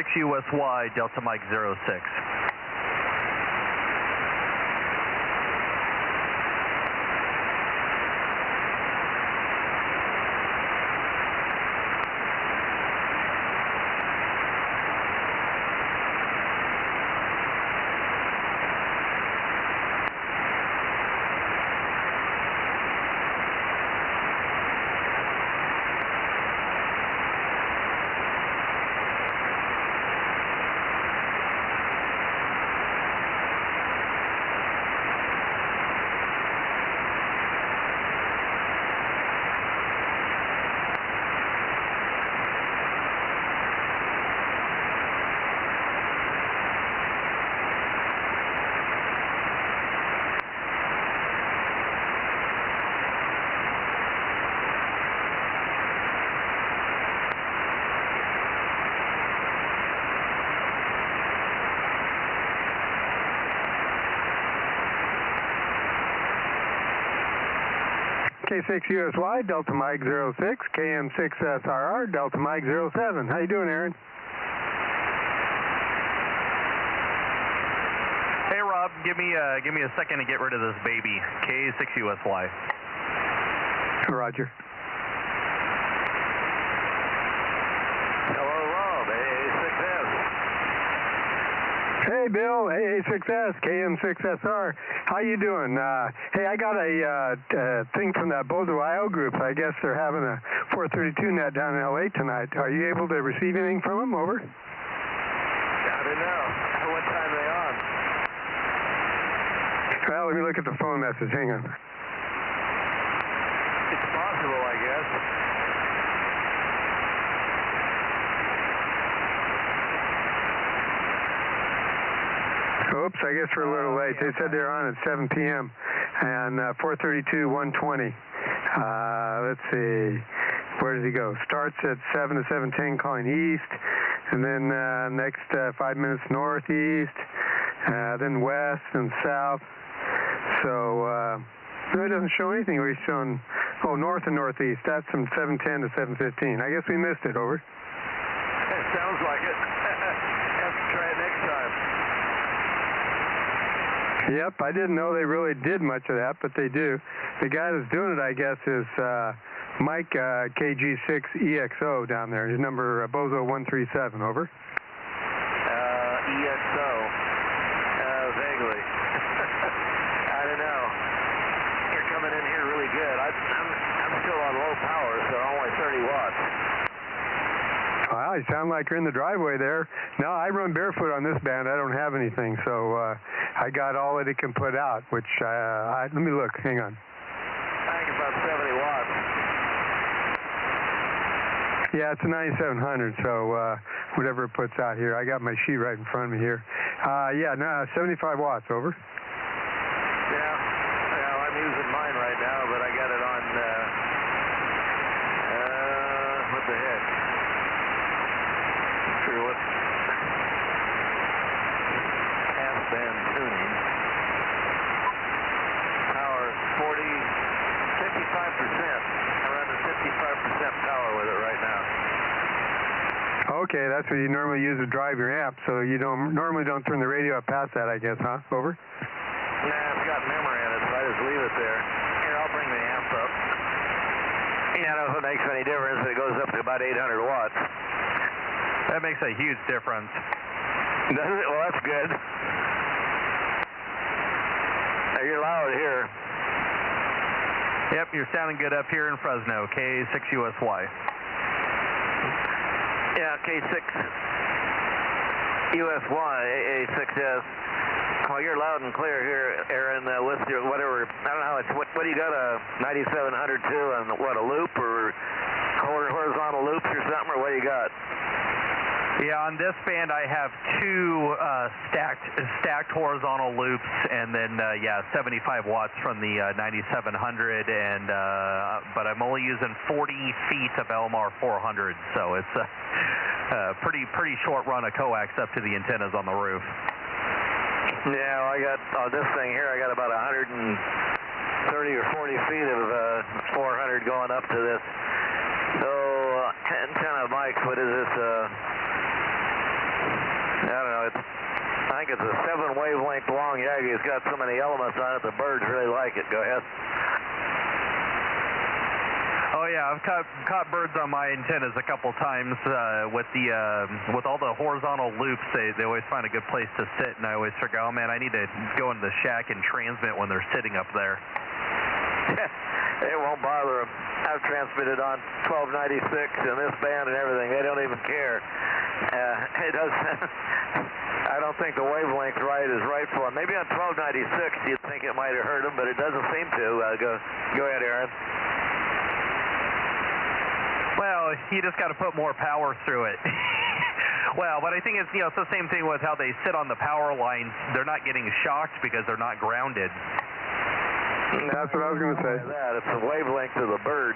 KA6USY, Delta Mike 06. K6USY, Delta Mike 06, KM6SRR, Delta Mike 07. How you doing, Aaron? Hey, Rob, give me a second to get rid of this baby. KA6USY. Roger. Hello, Rob, AA6S. Hey, Bill, AA6S, KM6SR. How you doing? Hey, I got a thing from that Bozo IO group. I guess they're having a 432 net down in LA tonight. Are you able to receive anything from them? Over. I don't know. What time are they on? Well, let me look at the phone message. Hang on. It's possible, I guess. Oops, I guess we're a little late. They said they're on at 7 p.m. and 432, 120. Let's see. Where does he go? Starts at 7 to 7:10 calling east, and then next 5 minutes northeast, then west and south. So no, it doesn't show anything. We're showing, north and northeast. That's from 7:10 to 7:15. I guess we missed it. Over. It sounds like it. Have to try it next time. Yep, I didn't know they really did much of that, but they do. The guy that's doing it, I guess, is Mike KG6EXO down there. His number Bozo 137. Over. EXO. Vaguely. I don't know. You're coming in here really good. I'm still on low power, so only 30 watts. Wow, you sound like you're in the driveway there. No, I run barefoot on this band. I don't have anything, so I got all that it can put out, which, let me look. Hang on. I think about 70 watts. Yeah, it's a 9700, so whatever it puts out here. I got my sheet right in front of me here. Yeah, no, 75 watts. Over. Yeah, well, I'm using mine right now, but I got it on, what the heck? Sure what? Half-band tuning. Power 55%. I'm running 55% power with it right now. Okay, that's what you normally use to drive your amp, so you normally don't turn the radio up past that, I guess, huh? Over? Nah, it's got memory in it, so I just leave it there. Here, I'll bring the amp up. Yeah, I don't know if it makes any difference, but it goes up to about 800 watts. That makes a huge difference. Does it? Well, that's good. Now, you're loud here. Yep, you're sounding good up here in Fresno, KA6USY. Yeah, K6USY, AA6S. Oh, you're loud and clear here, Aaron, with your whatever, I don't know how it's, what do you got, a 9700 too, and what, a loop, or horizontal loops or something, or what do you got? Yeah, on this band I have two stacked horizontal loops, and then 75 watts from the 9700, and but I'm only using 40 feet of Elmar 400, so it's a pretty short run of coax up to the antennas on the roof. Yeah, well, I got this thing here. I got about 130 or 40 feet of 400 going up to this. So antenna mics. What is this? it's a 7 wavelength long Yagi. It's got so many elements on it, the birds really like it. Go ahead. Oh yeah, I've caught birds on my antennas a couple times with all the horizontal loops. They always find a good place to sit, and I always figure, oh man, I need to go into the shack and transmit when they're sitting up there. It won't bother them. I've transmitted on 1296 and this band and everything. They don't even care. It does. I don't think the wavelength is right for them. Maybe on 1296 you'd think it might have hurt them, but it doesn't seem to. Go ahead, Aaron. Well, you just got to put more power through it. Well, but I think it's it's the same thing with how they sit on the power lines. They're not getting shocked because they're not grounded. That's what I was going to say. It's the wavelength of the bird.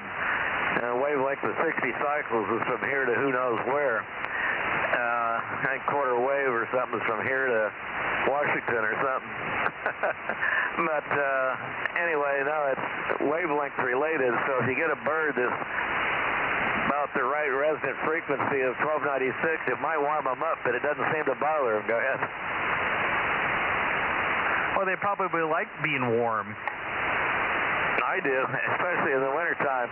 Wavelength of 60 cycles is from here to who knows where. I think quarter wave or something is from here to Washington or something. But anyway, no, it's wavelength related. So if you get a bird that's about the right resonant frequency of 1296, it might warm them up, but it doesn't seem to bother them. Go ahead. Well, they probably like being warm. I do, especially in the wintertime.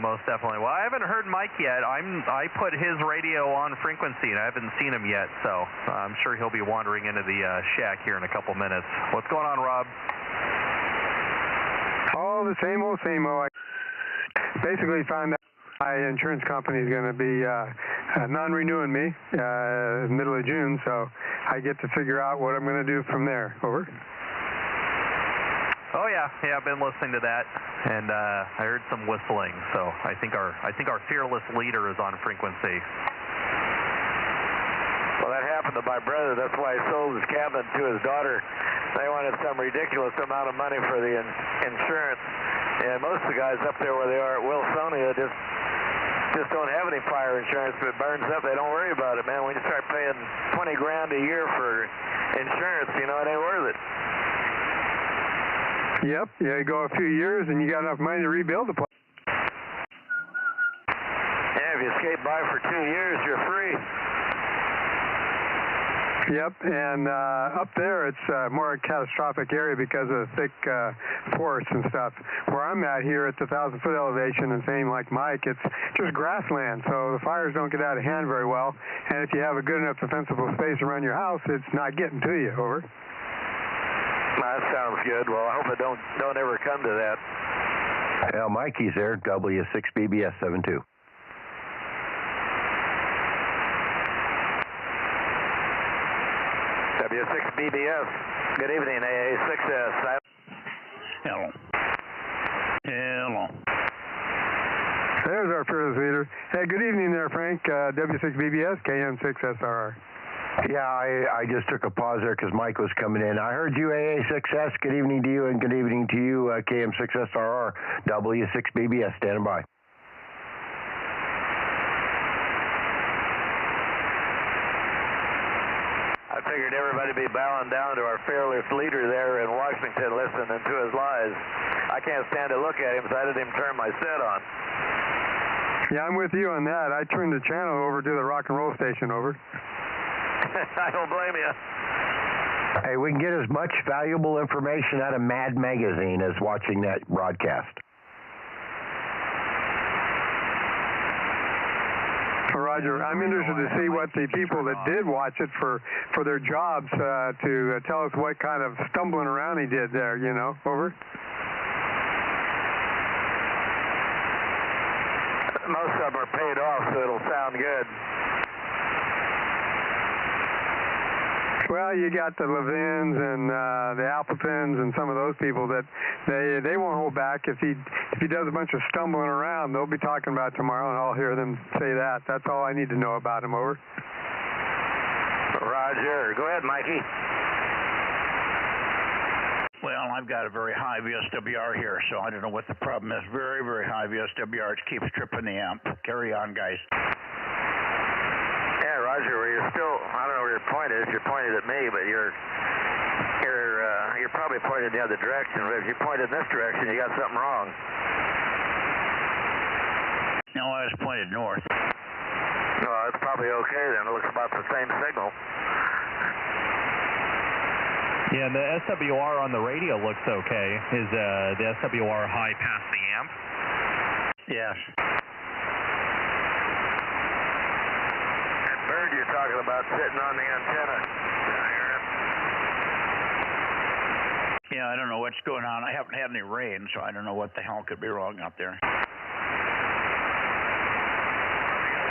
Most definitely. Well, I haven't heard Mike yet. I put his radio on frequency, and I haven't seen him yet, so I'm sure he'll be wandering into the shack here in a couple minutes. What's going on, Rob? Oh, the same old, same old. I basically found out my insurance company is going to be non-renewing me middle of June, so I get to figure out what I'm going to do from there. Over. Oh yeah, I've been listening to that, and I heard some whistling. So I think our fearless leader is on frequency. Well, that happened to my brother. That's why he sold his cabin to his daughter. They wanted some ridiculous amount of money for the insurance, and most of the guys up there where they are at Wilsonia just don't have any fire insurance. If it burns up, they don't worry about it, man. When you start paying $20 grand a year for insurance, it ain't worth it. Yep. Yeah, you go a few years and you got enough money to rebuild the place. Yeah, if you skate by for 2 years, you're free. Yep, and up there it's more a catastrophic area because of the thick forests and stuff. Where I'm at here at the 1,000-foot elevation, and same like Mike, it's just grassland, so the fires don't get out of hand very well. And if you have a good enough defensible space around your house, it's not getting to you. Over. That sounds good. Well, I hope it don't ever come to that. Yeah, Mikey's there, W6BBS 72. W6BBS. Good evening, AA6S. Hello. There's our fearless leader. Hey, good evening there, Frank. W6BBS, KM6SRR. Yeah, I just took a pause there because Mike was coming in. I heard you, AA6S. Good evening to you, and good evening to you, KM6SRR, W6BBS, standing by. I figured everybody would be bowing down to our fearless leader there in Washington listening to his lies. I can't stand to look at him, so I didn't even turn my set on. Yeah, I'm with you on that. I turned the channel over to the rock and roll station. Over. I don't blame you. Hey, we can get as much valuable information out of Mad Magazine as watching that broadcast. Roger. I'm interested to see what the people that did watch it for their jobs to tell us what kind of stumbling around he did there, Over. Most of them are paid off, so it'll sound good. Well, you got the Levins and the Appletons and some of those people that they won't hold back. If he does a bunch of stumbling around, they'll be talking about tomorrow, and I'll hear them say that. That's all I need to know about him. Over. Roger. Go ahead, Mikey. Well, I've got a very high VSWR here, so I don't know what the problem is. Very, very high VSWR. It keeps tripping the amp. Carry on, guys. Yeah, Roger, where you're still, I don't know where your point is. You're pointed at me, but you're probably pointed the other direction. If you pointed in this direction, you got something wrong. No, I was pointed north. be okay then. It looks about the same signal. Yeah, the SWR on the radio looks okay. Is the SWR high past the amp? Yes. That bird you're talking about sitting on the antenna. Yeah, I don't know what's going on. I haven't had any rain, so I don't know what the hell could be wrong out there.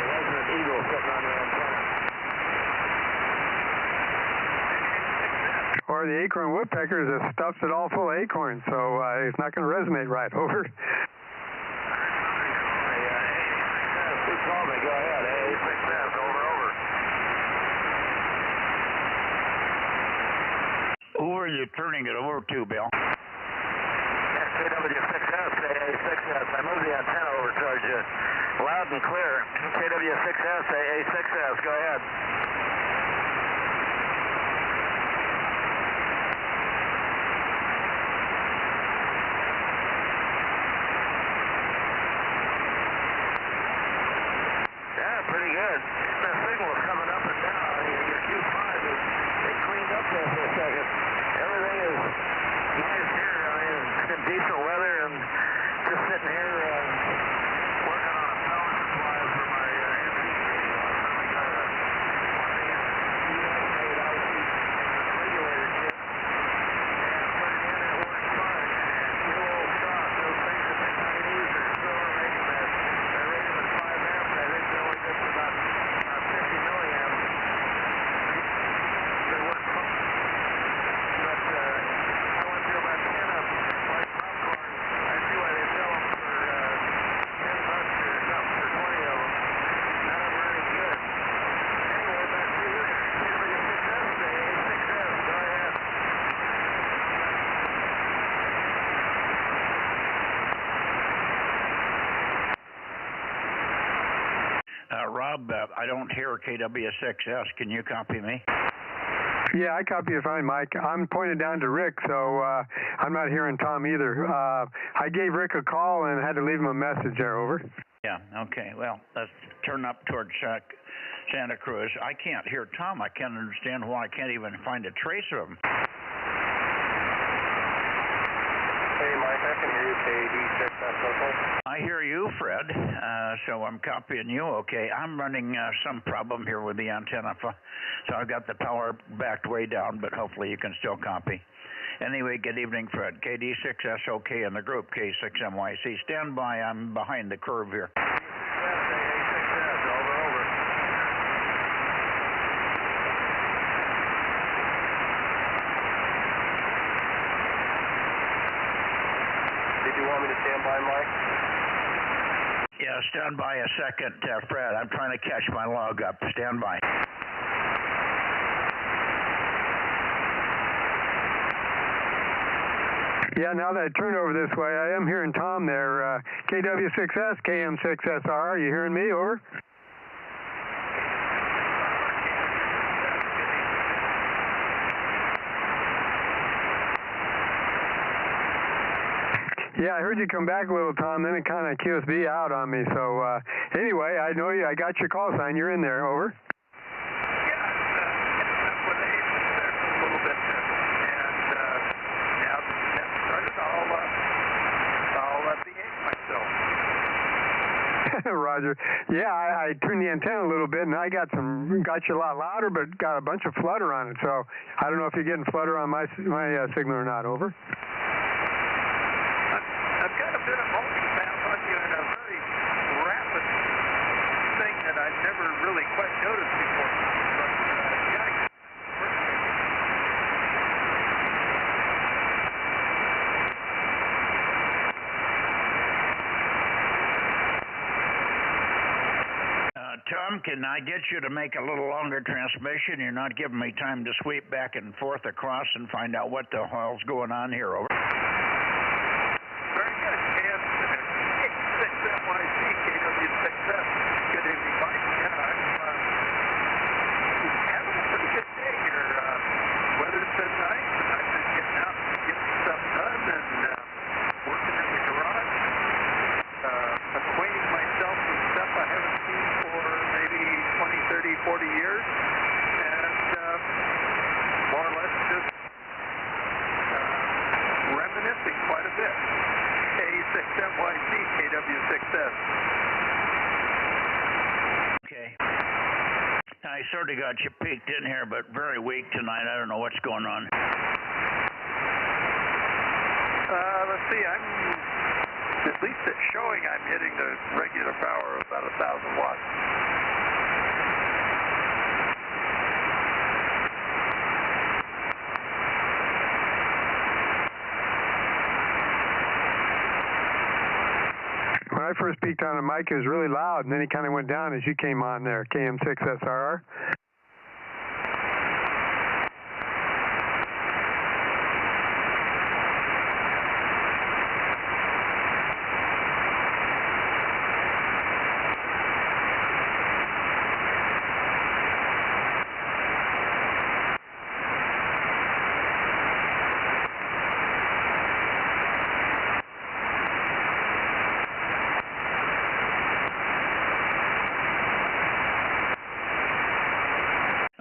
Resident eagle sitting on the antenna. Or the acorn woodpecker stuffs it all full of acorns, so it's not going to resonate right. Over. Who called me? Go ahead. Hey, 6S, over. Who are you turning it over to, Bill? KW6S, AA6S. I moved the antenna over towards you. Loud and clear. KW6S, AA6S. Go ahead. Yeah, pretty good. The signal is coming up and down. Your Q5 they cleaned up there for a second. Everything is nice here. I mean, it's been decent weather and just sitting here working on a power supply for my MPC. I got a 1 amp US-made IC regulator kit and put it in. It works fine. And new old stock, those things that the Chinese are still making that. They're rated at 5 amps. I think they only get to about 50 milliamps. They work fine. But I went through about 10 of them, like popcorn. I see why they sell them for $10 or something for 20 of them. None of them are any good. Anyway, back to you. KW6S, AA6S. Go ahead. Rob, I don't hear KW6S. Can you copy me? Yeah, I copy you fine, Mike. I'm pointed down to Rick, so I'm not hearing Tom either. I gave Rick a call and had to leave him a message there. Over. Yeah, okay. Well, let's turn up towards Santa Cruz. I can't hear Tom. I can't understand why I can't even find a trace of him. Hey, Mike, I can hear you. KD6S, okay? I hear you, Fred, so I'm copying you. Okay, I'm running some problem here with the antenna, so I've got the power backed way down, but hopefully you can still copy. Anyway, good evening, Fred. KD6S, okay, in the group K6MYC. Stand by, I'm behind the curve here. AA6S, over. Did you want me to stand by, Mike? Yeah, stand by a second, Fred. I'm trying to catch my log up. Stand by. Yeah, now that I turned over this way, I am hearing Tom there. KW6S, KM6SR. Are you hearing me? Over. Yeah, I heard you come back a little, Tom. Then it kind of QSB out on me. So anyway, I know you. I got your call sign. You're in there. Over. Roger. Yeah, I turned the antenna a little bit, and I got you a lot louder, but got a bunch of flutter on it. So I don't know if you're getting flutter on my signal or not. Over. I've got a bit of multi-pass on you in a very rapid thing that I've never really quite noticed before. But yeah. Tom, can I get you to make a little longer transmission? You're not giving me time to sweep back and forth across and find out what the hell's going on here. Over. Very good. K6MYC, KW6S. Good evening, Mike. Yeah, I'm having a pretty good day here. Weather's been nice, and I've been getting out and getting stuff done and working in the garage, acquainting myself with stuff I haven't seen for maybe 20, 30 I sort of got you peaked in here, but very weak tonight. I don't know what's going on. Let's see, at least it's showing I'm hitting the regular power of about 1,000 watts. When I first peaked on the mic, it was really loud, and then he kind of went down as you came on there, KM6SRR.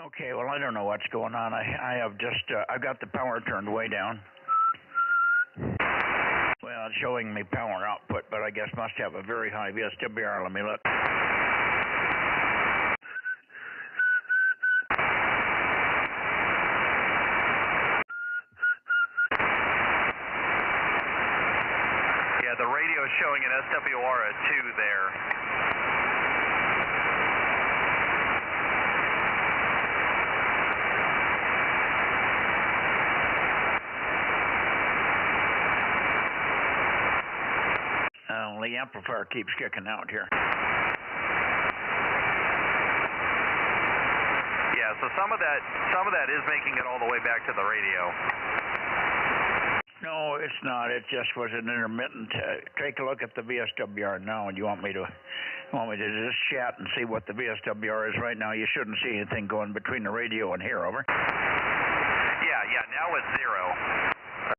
Okay, well, I don't know what's going on. I have just, I've got the power turned way down. Well, it's showing me power output, but I guess must have a very high VSWR. Let me look. Yeah, the radio is showing an SWR at 2 there. The amplifier keeps kicking out here. Yeah, so some of that is making it all the way back to the radio. No, it's not. It just was an intermittent. Take a look at the VSWR now, and you want me to just chat and see what the VSWR is right now? You shouldn't see anything going between the radio and here. Over. Yeah. Now it's 0.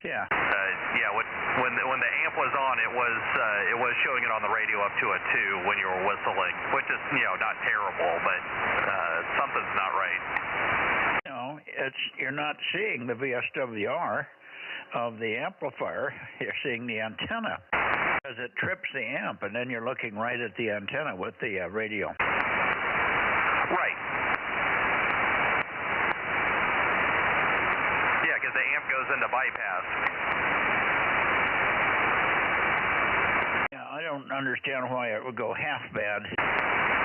Yeah. Yeah. When the amp was on, it was showing it on the radio up to a 2 when you were whistling, which is not terrible, but something's not right. No, you're not seeing the VSWR of the amplifier. You're seeing the antenna because it trips the amp, and then you're looking right at the antenna with the radio. Right. Yeah, because the amp goes into bypass. Yeah, I don't understand why it would go half bad.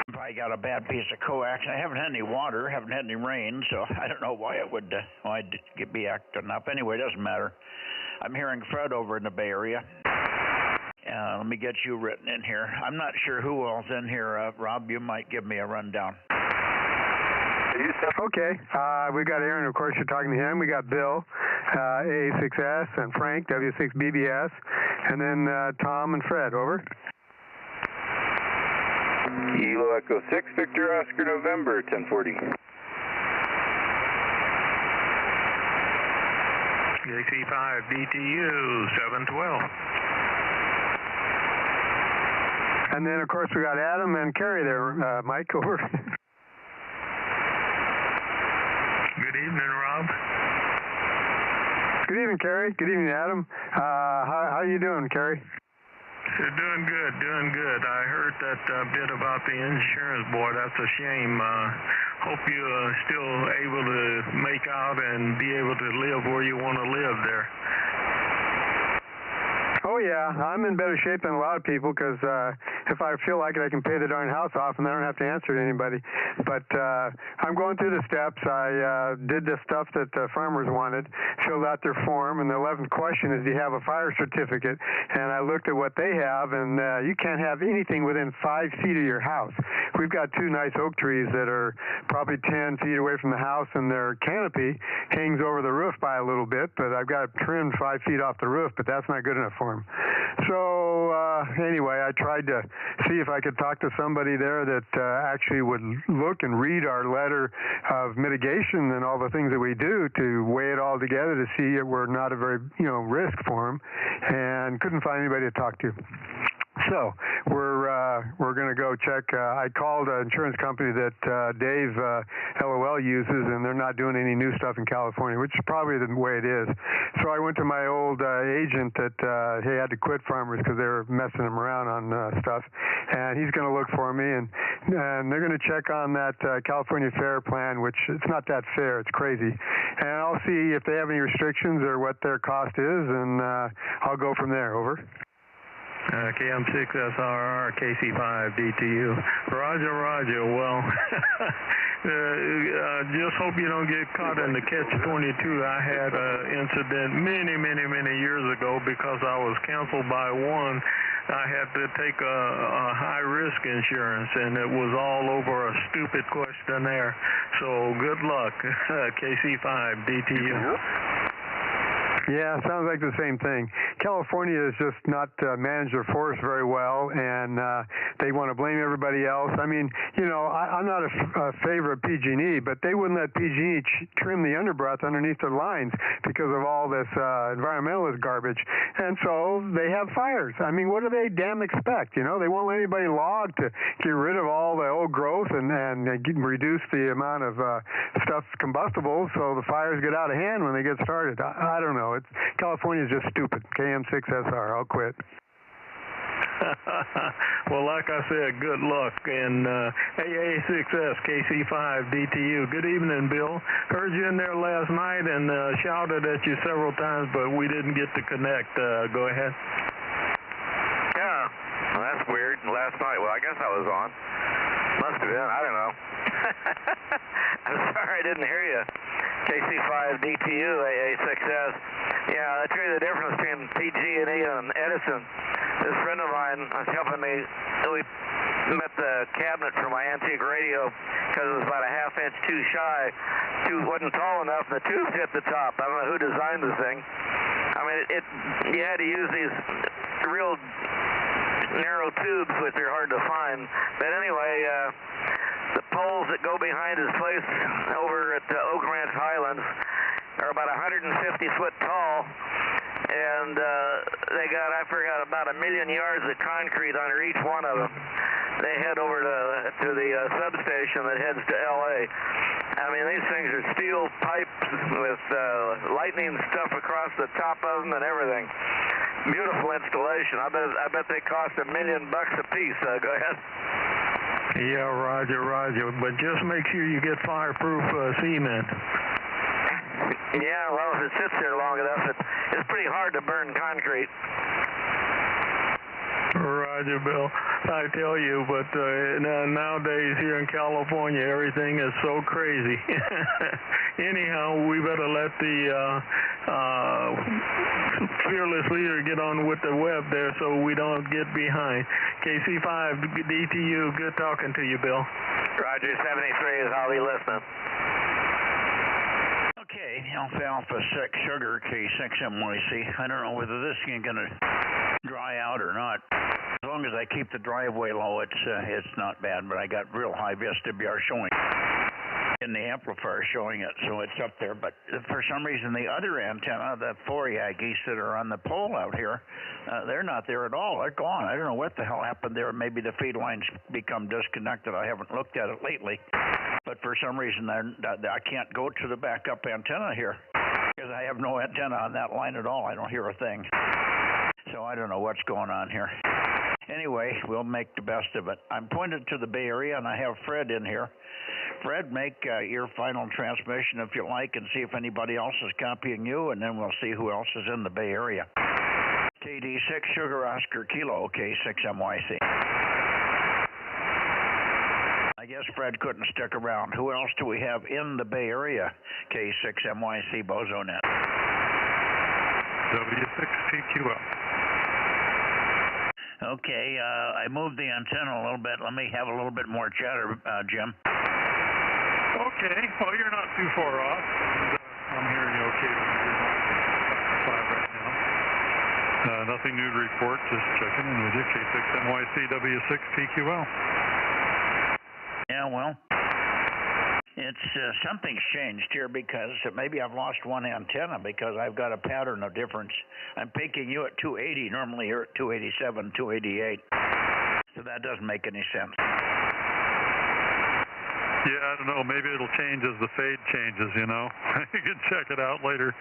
If I got a bad piece of coax, I haven't had any water, haven't had any rain, so I don't know why it would be acting up. Anyway, it doesn't matter. I'm hearing Fred over in the Bay Area. Let me get you written in here. I'm not sure who else in here. Rob, you might give me a rundown. Okay. We got Aaron, of course, you're talking to him. We got Bill, AA6S, and Frank, W6BBS, and then Tom and Fred. Over. Kilo Echo 6, Victor Oscar November, 1040. JC5 BTU 712. And then, of course, we got Adam and Kerry there. Mike, over. Good evening, Rob. Good evening, Kerry. Good evening, Adam. How you doing, Kerry? Doing good. I heard that bit about the insurance board. That's a shame. Hope you're still able to make out and be able to live where you want to live there. Oh, yeah. I'm in better shape than a lot of people because if I feel like it, I can pay the darn house off and I don't have to answer to anybody. But I'm going through the steps. I did the stuff that farmers wanted, filled out their form, and the 11th question is, do you have a fire certificate? And I looked at what they have, and you can't have anything within 5 feet of your house. We've got 2 nice oak trees that are probably 10 feet away from the house, and their canopy hangs over the roof by a little bit, but I've got it trimmed 5 feet off the roof, but that's not good enough for them. So anyway, I tried to see if I could talk to somebody there that actually would look and read our letter of mitigation and all the things that we do to weigh it all together to see if we're not a very risk for them, and couldn't find anybody to talk to. So we're going to go check. I called an insurance company that Dave LOL uses, and they're not doing any new stuff in California, which is probably the way it is. So I went to my old agent that he had to quit Farmers because they were messing him around on stuff, and he's going to look for me and and they're going to check on that California Fair plan, which it's not that fair. It's crazy. And I'll see if they have any restrictions or what their cost is, and I'll go from there. Over. KM6SRR, KC5DTU. Roger, roger. Well, just hope you don't get caught in the catch-22. I had an incident many years ago because I was canceled by one. I had to take a high-risk insurance, and it was all over a stupid questionnaire. So good luck, KC5DTU. Yeah, sounds like the same thing. California has just not managed their forest very well, and they want to blame everybody else. I mean, you know, I'm not a favor of PG&E, but they wouldn't let PG&E trim the underbrush underneath their lines because of all this environmentalist garbage, and so they have fires. I mean, what do they damn expect? You know, they won't let anybody log to get rid of all the old growth and reduce the amount of stuff combustible, so the fires get out of hand when they get started. I don't know. California's just stupid. KM6SR. I'll quit. Well, like I said, good luck. And AA6S, KC5DTU. Good evening, Bill. Heard you in there last night and shouted at you several times, but we didn't get to connect. Go ahead. Yeah, well, that's weird. Last night, well, I guess I was on. Must have been. I don't know. I'm sorry I didn't hear you. KC5DTU, AA6S. Yeah, that's really the difference between PG&E and Edison. This friend of mine was helping me. We met the cabinet for my antique radio because it was about a half-inch too shy. Wasn't tall enough, and the tubes hit the top. I don't know who designed the thing. I mean, you had to use these real narrow tubes, which are hard to find. But anyway, the poles that go behind his place over at Oak Ranch Highlands are about 150 foot tall, and they got, I forgot, about 1 million yards of concrete under each one of them. They head over to the substation that heads to L.A. I mean, these things are steel pipes with lightning stuff across the top of them and everything. Beautiful installation. I bet they cost $1 million a piece. Go ahead. Yeah, roger. But just make sure you get fireproof cement. Yeah, well, if it sits there long enough, it's pretty hard to burn concrete. Roger, Bill. I tell you, but nowadays here in California, everything is so crazy. Anyhow, we better let the fearless leader get on with the web there so we don't get behind. KC5DTU, good talking to you, Bill. Roger, 73 is I'll be listening. Okay, Alfalfa 6 Sugar K6MYC. I don't know whether this is going to dry out or not. As long as I keep the driveway low, it's not bad, but I got real high VSWR showing in the amplifier showing it, so it's up there. But for some reason, the other antenna, the 4 geese that are on the pole out here, they're not there at all. They're gone. I don't know what the hell happened there. Maybe the feed lines become disconnected. I haven't looked at it lately. But for some reason, I can't go to the backup antenna here because I have no antenna on that line at all. I don't hear a thing. So I don't know what's going on here. Anyway, we'll make the best of it. I'm pointed to the Bay Area, and I have Fred in here. Fred, make your final transmission if you like and see if anybody else is copying you, and then we'll see who else is in the Bay Area. KD6 Sugar Oscar Kilo, K6MYC. I guess Fred couldn't stick around. Who else do we have in the Bay Area? K6MYC Bozo Net. W6PQL. Okay, I moved the antenna a little bit. Let me have a little bit more chatter, Jim. Okay, well, you're not too far off. I'm hearing you okay over here. 5 right now. Nothing new to report, just checking in with you. K6NYC W6PQL. Yeah, well, it's something's changed here because maybe I've lost one antenna because I've got a pattern of difference. I'm picking you at 280. Normally you're at 287, 288. So that doesn't make any sense. Yeah, I don't know. Maybe it'll change as the fade changes, you know. You can check it out later.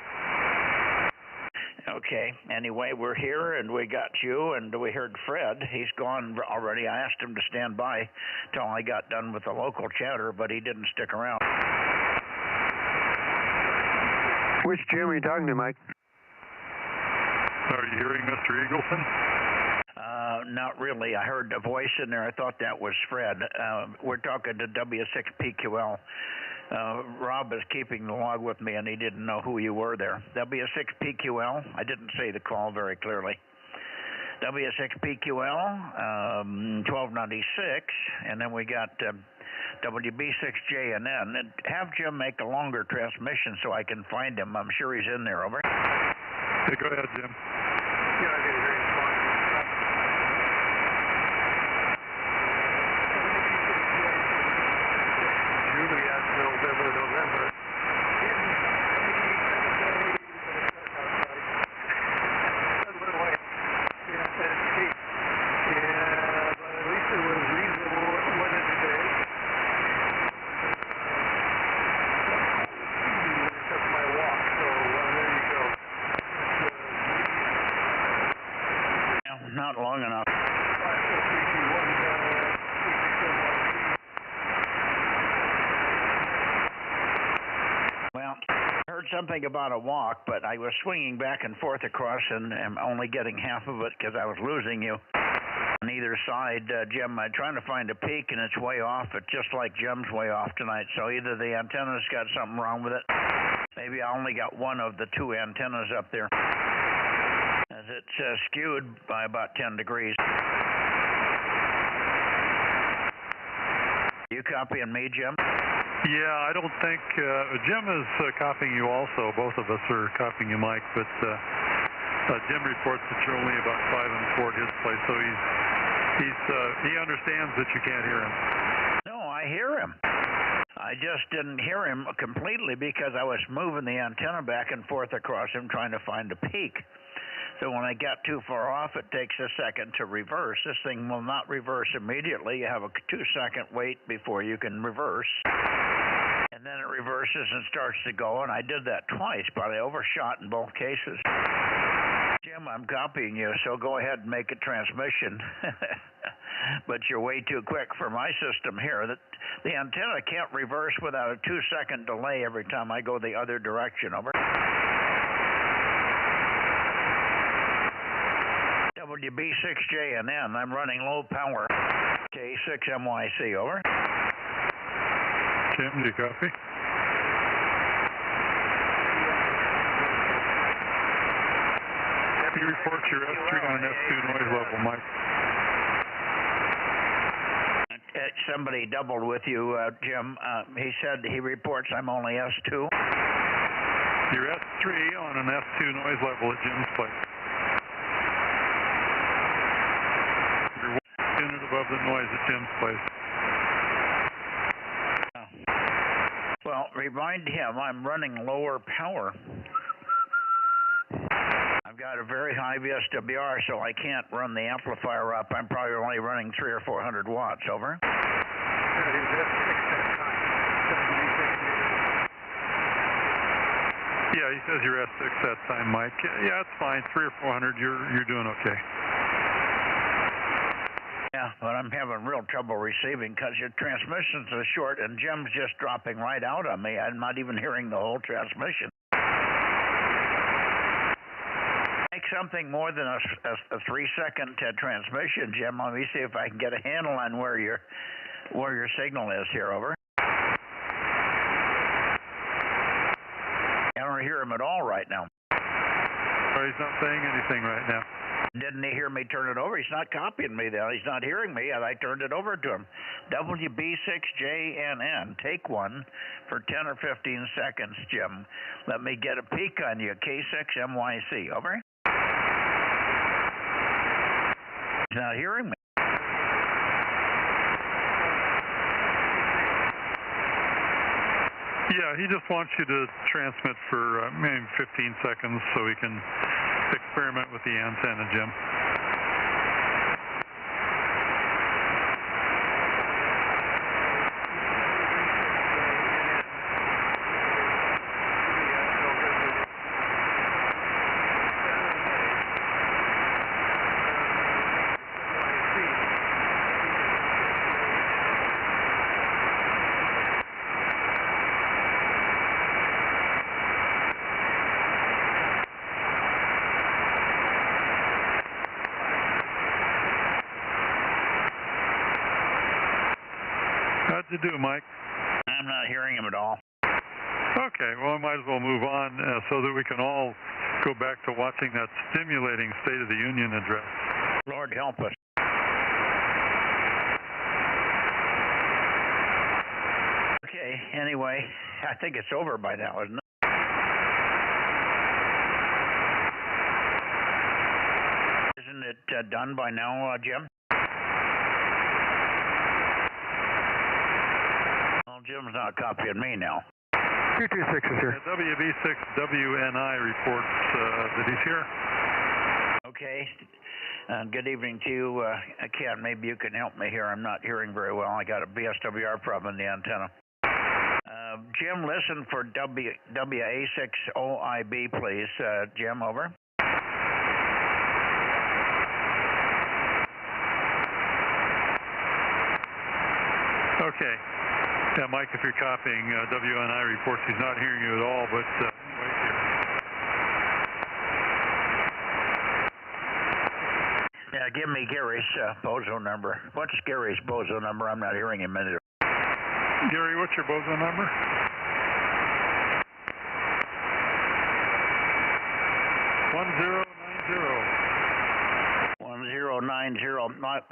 Okay. Anyway, we're here, and we got you, and we heard Fred. He's gone already. I asked him to stand by till I got done with the local chatter, but he didn't stick around. Which Jim are you talking to, Mike? Are you hearing Mr. Eagleton? Not really. I heard a voice in there. I thought that was Fred. We're talking to W6PQL. Rob is keeping the log with me, and he didn't know who you were there. W6PQL. I didn't say the call very clearly. W6PQL, 1296, and then we got WB6JNN. And have Jim make a longer transmission so I can find him. I'm sure he's in there. Over. Hey, go ahead, Jim. Yeah, I can hear you fine. Juliet, November. Not long enough. Well, I heard something about a walk, but I was swinging back and forth across and am only getting half of it because I was losing you on either side. Jim, I'm trying to find a peak, and it's way off. It's just like Jim's way off tonight, so either the antenna's got something wrong with it. Maybe I only got one of the two antennas up there, as it's skewed by about 10 degrees. You copying me, Jim? Yeah, I don't think Jim is copying you also. Both of us are copying you, Mike, but Jim reports that you're only about 5 1/4 his place, so he understands that you can't hear him. No, I hear him. I just didn't hear him completely because I was moving the antenna back and forth across him trying to find a peak. So when I got too far off, it takes a second to reverse. This thing will not reverse immediately. You have a 2-second wait before you can reverse. And then it reverses and starts to go, and I did that twice, but I overshot in both cases. Jim, I'm copying you, so go ahead and make a transmission. But you're way too quick for my system here. The antenna can't reverse without a 2-second delay every time I go the other direction. Over. WB6JNN, I'm running low power. K6MYC, over. Jim, do you copy? He reports your S3 on an S2 noise level, Mike. Somebody doubled with you, Jim. He said he reports I'm only S2. You're S3 on an S2 noise level at Jim's place. You're 1 unit above the noise at Jim's place. Well, remind him I'm running lower power. I've got a very high VSWR, so I can't run the amplifier up. I'm probably only running 300 or 400 watts. Over. Yeah, he says you're S6 that time, Mike. Yeah, it's fine. 300 or 400, you're doing okay. Yeah, but I'm having real trouble receiving because your transmissions are short, and Jim's just dropping right out on me. I'm not even hearing the whole transmission. Make something more than a 3-second transmission, Jim. Let me see if I can get a handle on where your signal is here. Over. I don't hear him at all right now. Oh, he's not saying anything right now. Didn't he hear me turn it over? He's not copying me there. He's not hearing me, and I turned it over to him. WB6JNN, take one for 10 or 15 seconds, Jim. Let me get a peek on you. K6MYC, over. He's not hearing me. Yeah, he just wants you to transmit for maybe 15 seconds so he can experiment with the antenna, Jim. How'd you do, Mike? I'm not hearing him at all. Okay, well, I might as well move on so that we can all go back to watching that stimulating State of the Union address. Lord help us. Okay, anyway, I think it's over by now, isn't it? Isn't it done by now, Jim? Well, Jim's not copying me now. 226 is here. WB6WNI reports that he's here. Okay. Good evening to you, Ken. Maybe you can help me here. I'm not hearing very well. I got a BSWR problem in the antenna. Jim, listen for WA6OIB, please. Jim, over. Okay. Yeah, Mike, if you're copying WNI reports, he's not hearing you at all, but wait here. Yeah, give me Gary's Bozo number. What's Gary's Bozo number? I'm not hearing him either. Gary, what's your Bozo number? 1090.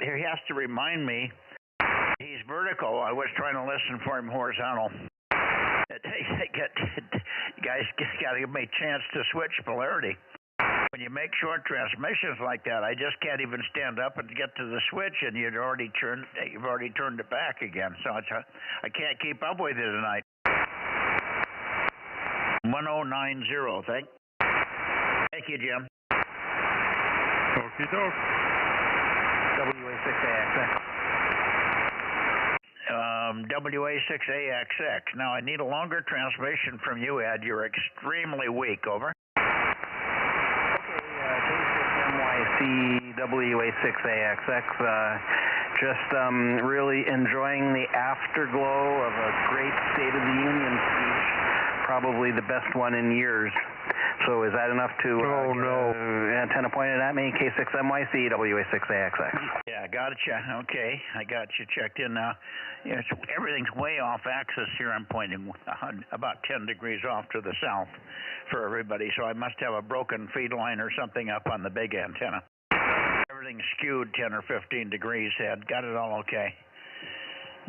He has to remind me he's vertical. I was trying to listen for him horizontal. You guys got to give me a chance to switch polarity. When you make short transmissions like that, I just can't even stand up and get to the switch, and you've already turned it back again. So I can't keep up with you tonight. 1090. Thank you, Jim. Okie doke. WA6AXX. WA6AXX. Now, I need a longer transmission from you, Ed. You're extremely weak. Over. K6MYC WA6AXX. Just really enjoying the afterglow of a great State of the Union speech, probably the best one in years. So is that enough to antenna pointed at me? K6MYC WA6AXX. Yeah, gotcha. Okay, I got you checked in now. Yes, everything's way off axis here. I'm pointing about 10 degrees off to the south for everybody. So I must have a broken feed line or something up on the big antenna. Everything's skewed 10 or 15 degrees, Ed. Got it all okay.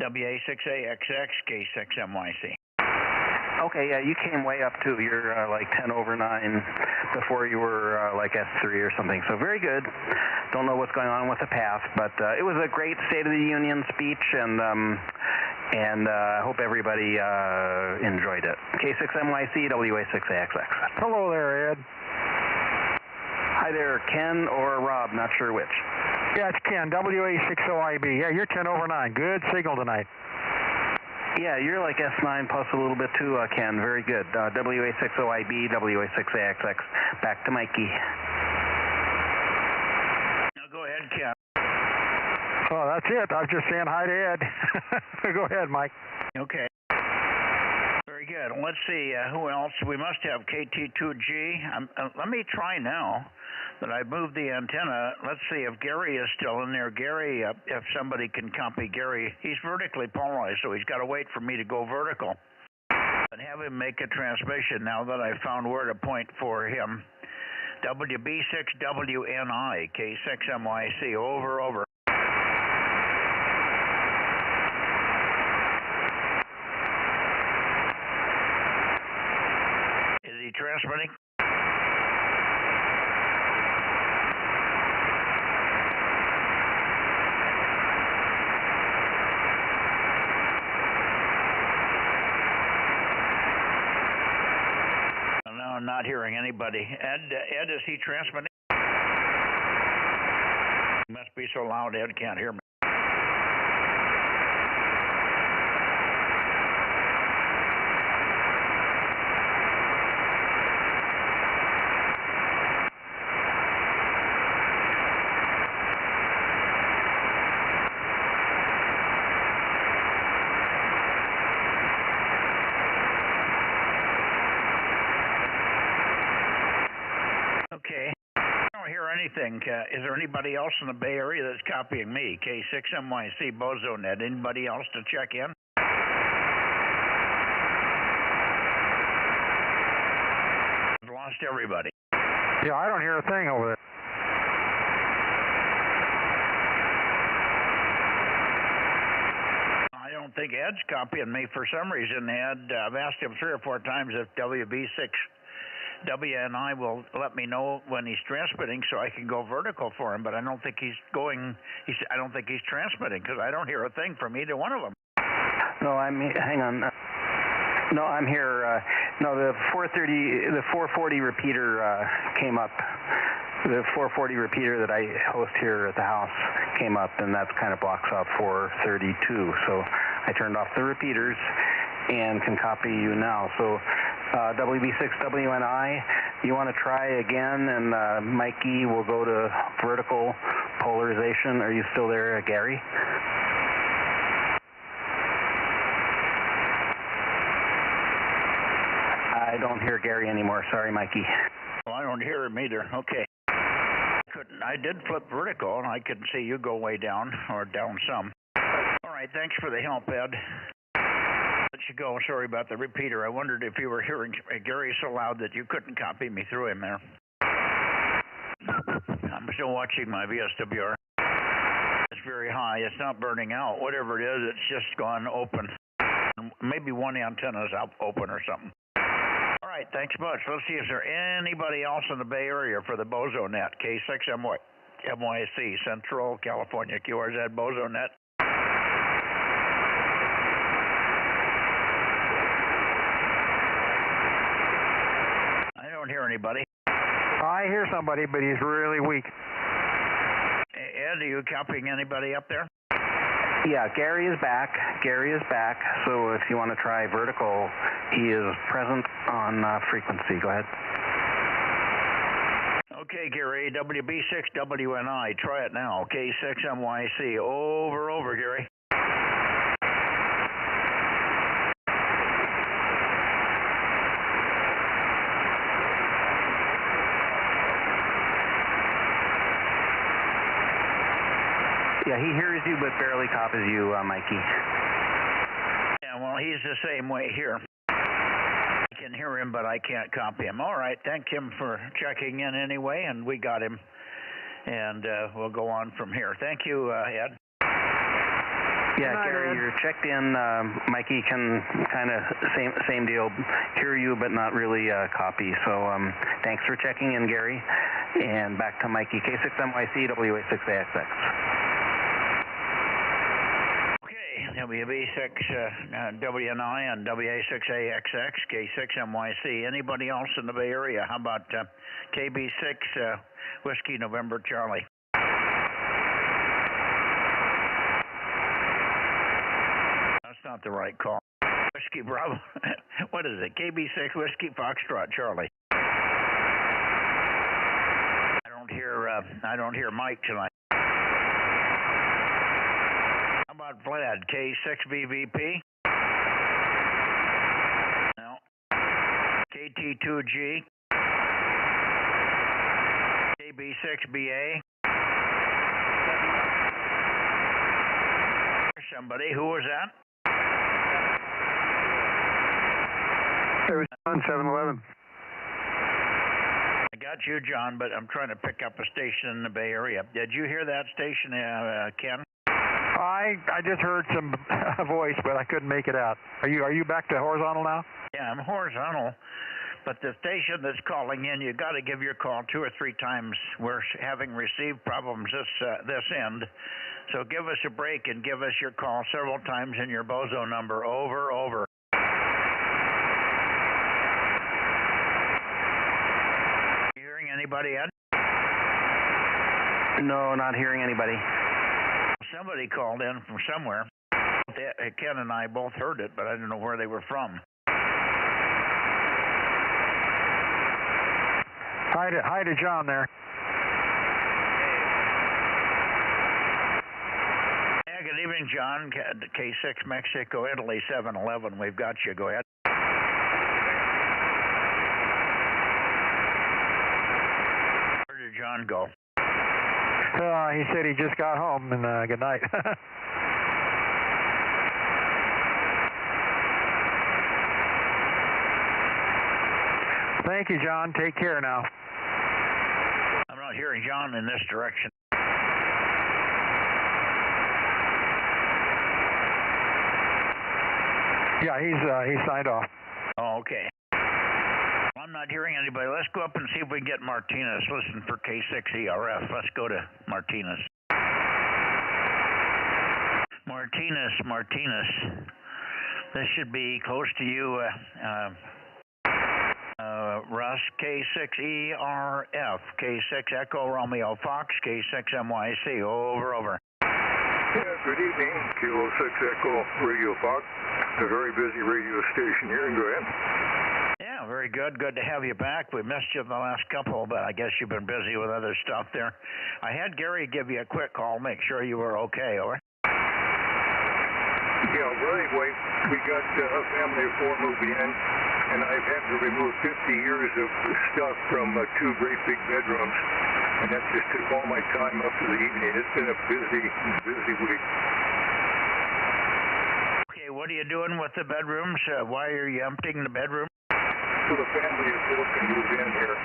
WA6AXX, K6MYC. Okay, yeah, you came way up too. You're like 10/9 before you were like S3 or something. So very good. Don't know what's going on with the path, but it was a great State of the Union speech, and I hope everybody enjoyed it. K6MYC WA6AXX. Hello there, Ed. Hi there, Ken or Rob, not sure which. Yeah, it's Ken, WA6OIB. Yeah, you're 10/9. Good signal tonight. Yeah, you're like S9 plus a little bit too, Ken. Very good. WA6OIB, WA6AXX. Back to Mikey. Now go ahead, Ken. Oh, that's it. I was just saying hi to Ed. Go ahead, Mike. Okay. Very good. Let's see, who else? We must have KT2G. Let me try now that I've moved the antenna. Let's see if Gary is still in there. Gary, if somebody can copy Gary. He's vertically polarized, so he's got to wait for me to go vertical and have him make a transmission now that I've found where to point for him. WB6WNI, K6MYC, over. Is he transmitting? I'm not hearing anybody. Ed, is he transmitting? He must be so loud Ed can't hear me. Okay. I don't hear anything. Is there anybody else in the Bay Area that's copying me? K6MYC, Bozo Net. Anybody else to check in? I've lost everybody. Yeah, I don't hear a thing over there. I don't think Ed's copying me for some reason. Ed, I've asked him 3 or 4 times if WB6WNI will let me know when he's transmitting so I can go vertical for him, but I don't think he's going. I don't think he's transmitting because I don't hear a thing from either one of them. No, hang on. No, I'm here. No, the 440 repeater came up. The 440 repeater that I host here at the house came up, and that kind of blocks out 432. So I turned off the repeaters and can copy you now. So WB6WNI, you want to try again, and Mikey will go to vertical polarization. Are you still there, Gary? I don't hear Gary anymore. Sorry, Mikey. Well, I don't hear him either. Okay. I did flip vertical, and I could see you go way down, or down some. All right, thanks for the help, Ed. Let you go. Sorry about the repeater. I wondered if you were hearing Gary so loud that you couldn't copy me through him there. I'm still watching my VSWR. It's very high. It's not burning out. Whatever it is, it's just gone open. Maybe one antenna's out open or something. All right, thanks much. Let's see if there's anybody else in the Bay Area for the Bozo Net, K6MYC, Central California, QRZ Bozo Net. I don't hear anybody. I hear somebody, but he's really weak. Ed, are you copying anybody up there? Yeah, Gary is back. Gary is back. So if you want to try vertical, he is present on frequency. Go ahead. Okay, Gary, WB6WNI. Try it now. K6MYC. Over, Gary. Yeah, he hears you but barely copies you, Mikey. Yeah, well, he's the same way here. I can hear him, but I can't copy him. All right, thank him for checking in anyway, and we got him. And we'll go on from here. Thank you, Ed. Yeah, Gary, you're checked in. Mikey can kind of same deal, hear you but not really copy. So thanks for checking in, Gary. And back to Mikey, K6MYC, WA6AXX. WB6WNI and WA6AXX, K6MYC. Anybody else in the Bay Area? How about KB6 Whiskey November Charlie? That's not the right call. Whiskey Bravo. What is it? KB6 Whiskey Foxtrot Charlie. I don't hear Mike tonight. How about Vlad, K6VVP? No. KT2G? KB6BA? Somebody, who was that? It was on 711. I got you, John, but I'm trying to pick up a station in the Bay Area. Did you hear that station, Ken? I just heard some voice, but I couldn't make it out. Are you back to horizontal now? Yeah, I'm horizontal, but the station that's calling in, you got to give your call 2 or 3 times. We're having received problems this end, so give us a break and give us your call several times in your Bozo number. Over. You hearing anybody, Ed? No, not hearing anybody. Somebody called in from somewhere. Ken and I both heard it, but I don't know where they were from. Hi to John there. Yeah, good evening, John. K6 Mexico, Italy 711. We've got you. Go ahead. Where did John go? He said he just got home, and good night. Thank you, John. Take care now. I'm not hearing John in this direction. Yeah, he's signed off. Oh, okay. I'm not hearing anybody. Let's go up and see if we can get Martinez. Listen for K6ERF. Let's go to Martinez. Martinez. This should be close to you, Russ. K6ERF. K6 Echo Romeo Fox. K6MYC. Over. Yeah, good evening. Kilo 6 Echo Radio Fox. A very busy radio station here. Go ahead. Yeah, very good. Good to have you back. We missed you the last couple, but I guess you've been busy with other stuff there. I had Gary give you a quick call, make sure you were okay, over. Yeah, well, anyway, we got a family of 4 moving in, and I've had to remove 50 years of stuff from 2 great big bedrooms, and that just took all my time up to the evening. It's been a busy week. Okay, what are you doing with the bedrooms? Why are you emptying the bedroom? So the family is looking to move in here.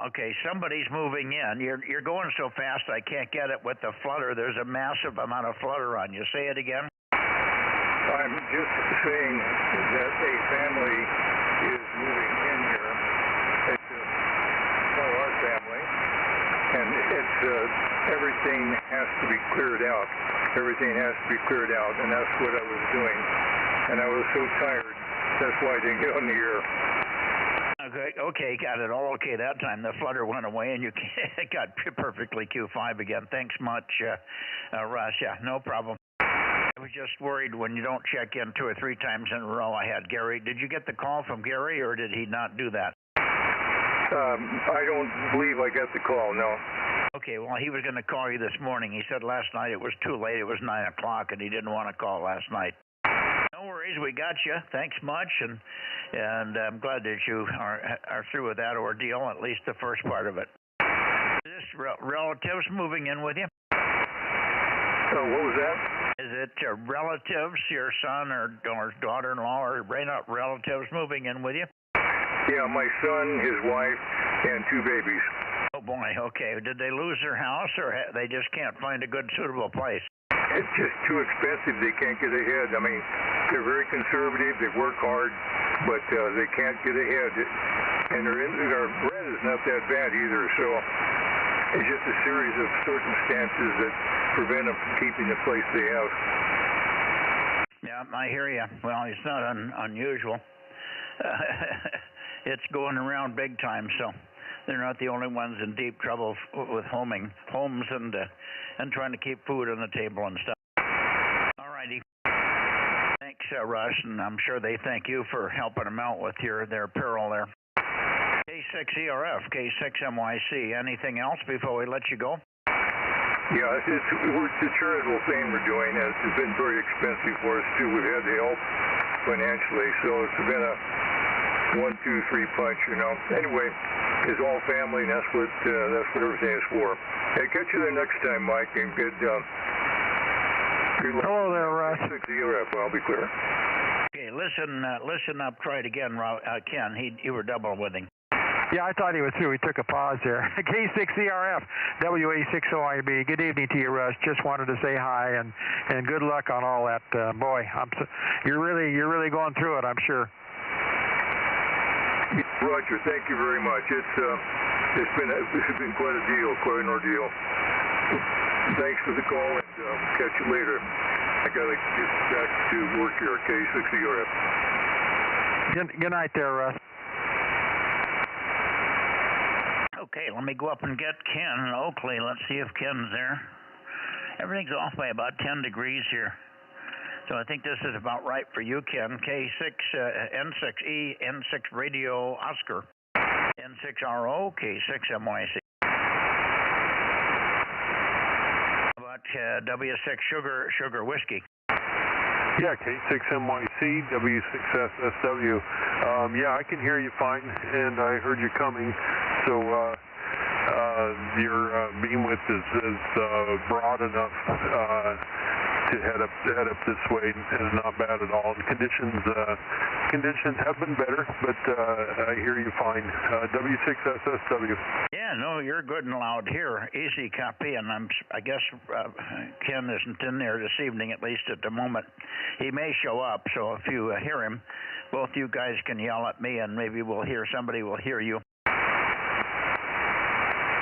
Okay, somebody's moving in. You're going so fast I can't get it with the flutter. There's a massive amount of flutter on you. Say it again. I'm just saying that a family is moving in here. It's our family, and it's everything has to be cleared out. Everything has to be cleared out, and that's what I was doing. And I was so tired. That's why I didn't get on the air. Okay, got it all okay that time. The flutter went away and you got perfectly Q5 again. Thanks much, Russ. Yeah, no problem. I was just worried when you don't check in 2 or 3 times in a row. I had Gary. Did you get the call from Gary or did he not do that? I don't believe I got the call, no. Okay, well, he was going to call you this morning. He said last night it was too late. It was 9 o'clock and he didn't want to call last night. No worries, we got you. Thanks much, and I'm glad that you are through with that ordeal, at least the first part of it. Is this relatives moving in with you? What was that? Is it relatives, your son or daughter-in-law, or relatives moving in with you? Yeah, my son, his wife, and 2 babies. Oh, boy, okay. Did they lose their house, or they just can't find a good, suitable place? It's just too expensive. They can't get ahead. I mean, they're very conservative. They work hard, but they can't get ahead. And their rent is not that bad either. So it's just a series of circumstances that prevent them from keeping the place they have. Yeah, I hear you. Well, it's not unusual. It's going around big time, so they're not the only ones in deep trouble with homes and trying to keep food on the table and stuff. All righty. Thanks, Russ, and I'm sure they thank you for helping them out with their peril there. K6ERF, K6MYC. Anything else before we let you go? Yeah, it's a charitable thing we're doing. It's been very expensive for us, too. We've had to help financially, so it's been a 1, 2, 3 punch, you know. Anyway, it's all family, and that's what everything is for. Hey, catch you there next time, Mike, and good luck. Hello there, Russ. I'll be clear. Okay, listen up. Try it again, Ken. You were double with him. Yeah, I thought he was through. He took a pause there. K6ERF, WA6OIB. Good evening to you, Russ. Just wanted to say hi and good luck on all that. Boy, you're really going through it, I'm sure. Roger, thank you very much. It's been quite a deal, quite an ordeal. Thanks for the call, and catch you later. I gotta get back to work here at K6ERF. Good night there, Russ. Okay, let me go up and get Ken in Oakley. Let's see if Ken's there. Everything's off by about 10 degrees here. So I think this is about right for you, Ken. K6, N6E, N6 Radio Oscar, N6RO, K6MYC. About W6 Sugar Whiskey. Yeah, K6MYC, W6SSW. Yeah, I can hear you fine, and I heard you coming. So your beam width is broad enough to head up this way is not bad at all. Conditions have been better, but I hear you fine. W6SSW. Yeah, no, you're good and loud here. Easy copy, and I guess Ken isn't in there this evening, at least at the moment. He may show up, so if you hear him, both you guys can yell at me, and maybe somebody will hear you.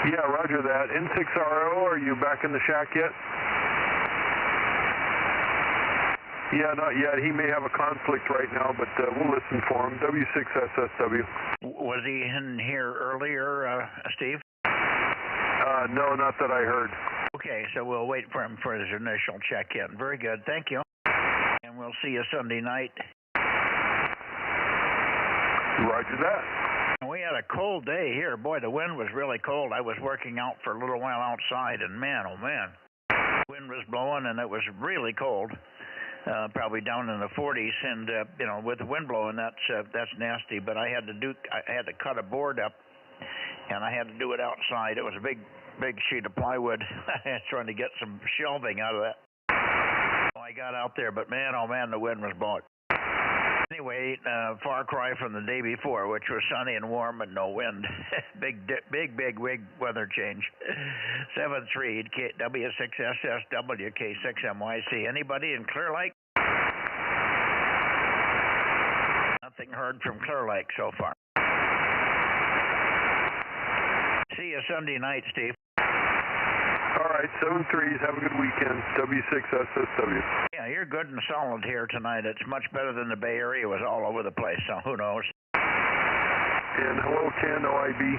Yeah, roger that. N6RO, are you back in the shack yet? Yeah, not yet. He may have a conflict right now, but we'll listen for him. W6SSW. Was he in here earlier, Steve? No, not that I heard. Okay, so we'll wait for him for his initial check-in. Very good. Thank you. And we'll see you Sunday night. Roger that. We had a cold day here. Boy, the wind was really cold. I was working out for a little while outside, and man, oh man, wind was blowing, and it was really cold. Probably down in the 40s, and with the wind blowing, that's nasty. But I had to cut a board up, and I had to do it outside. It was a big sheet of plywood. Trying to get some shelving out of that. So I got out there, but man, oh man, the wind was blowing. Anyway, far cry from the day before, which was sunny and warm and no wind. big weather change. 73 W6SSW K6MYC. Anybody in Clear Lake? Nothing heard from Clear Lake so far. See you Sunday night, Steve. All right, 7-3s. Have a good weekend. W6SSW. Yeah, you're good and solid here tonight. It's much better than the Bay Area. It was all over the place, so who knows? And hello, Ken, OIB.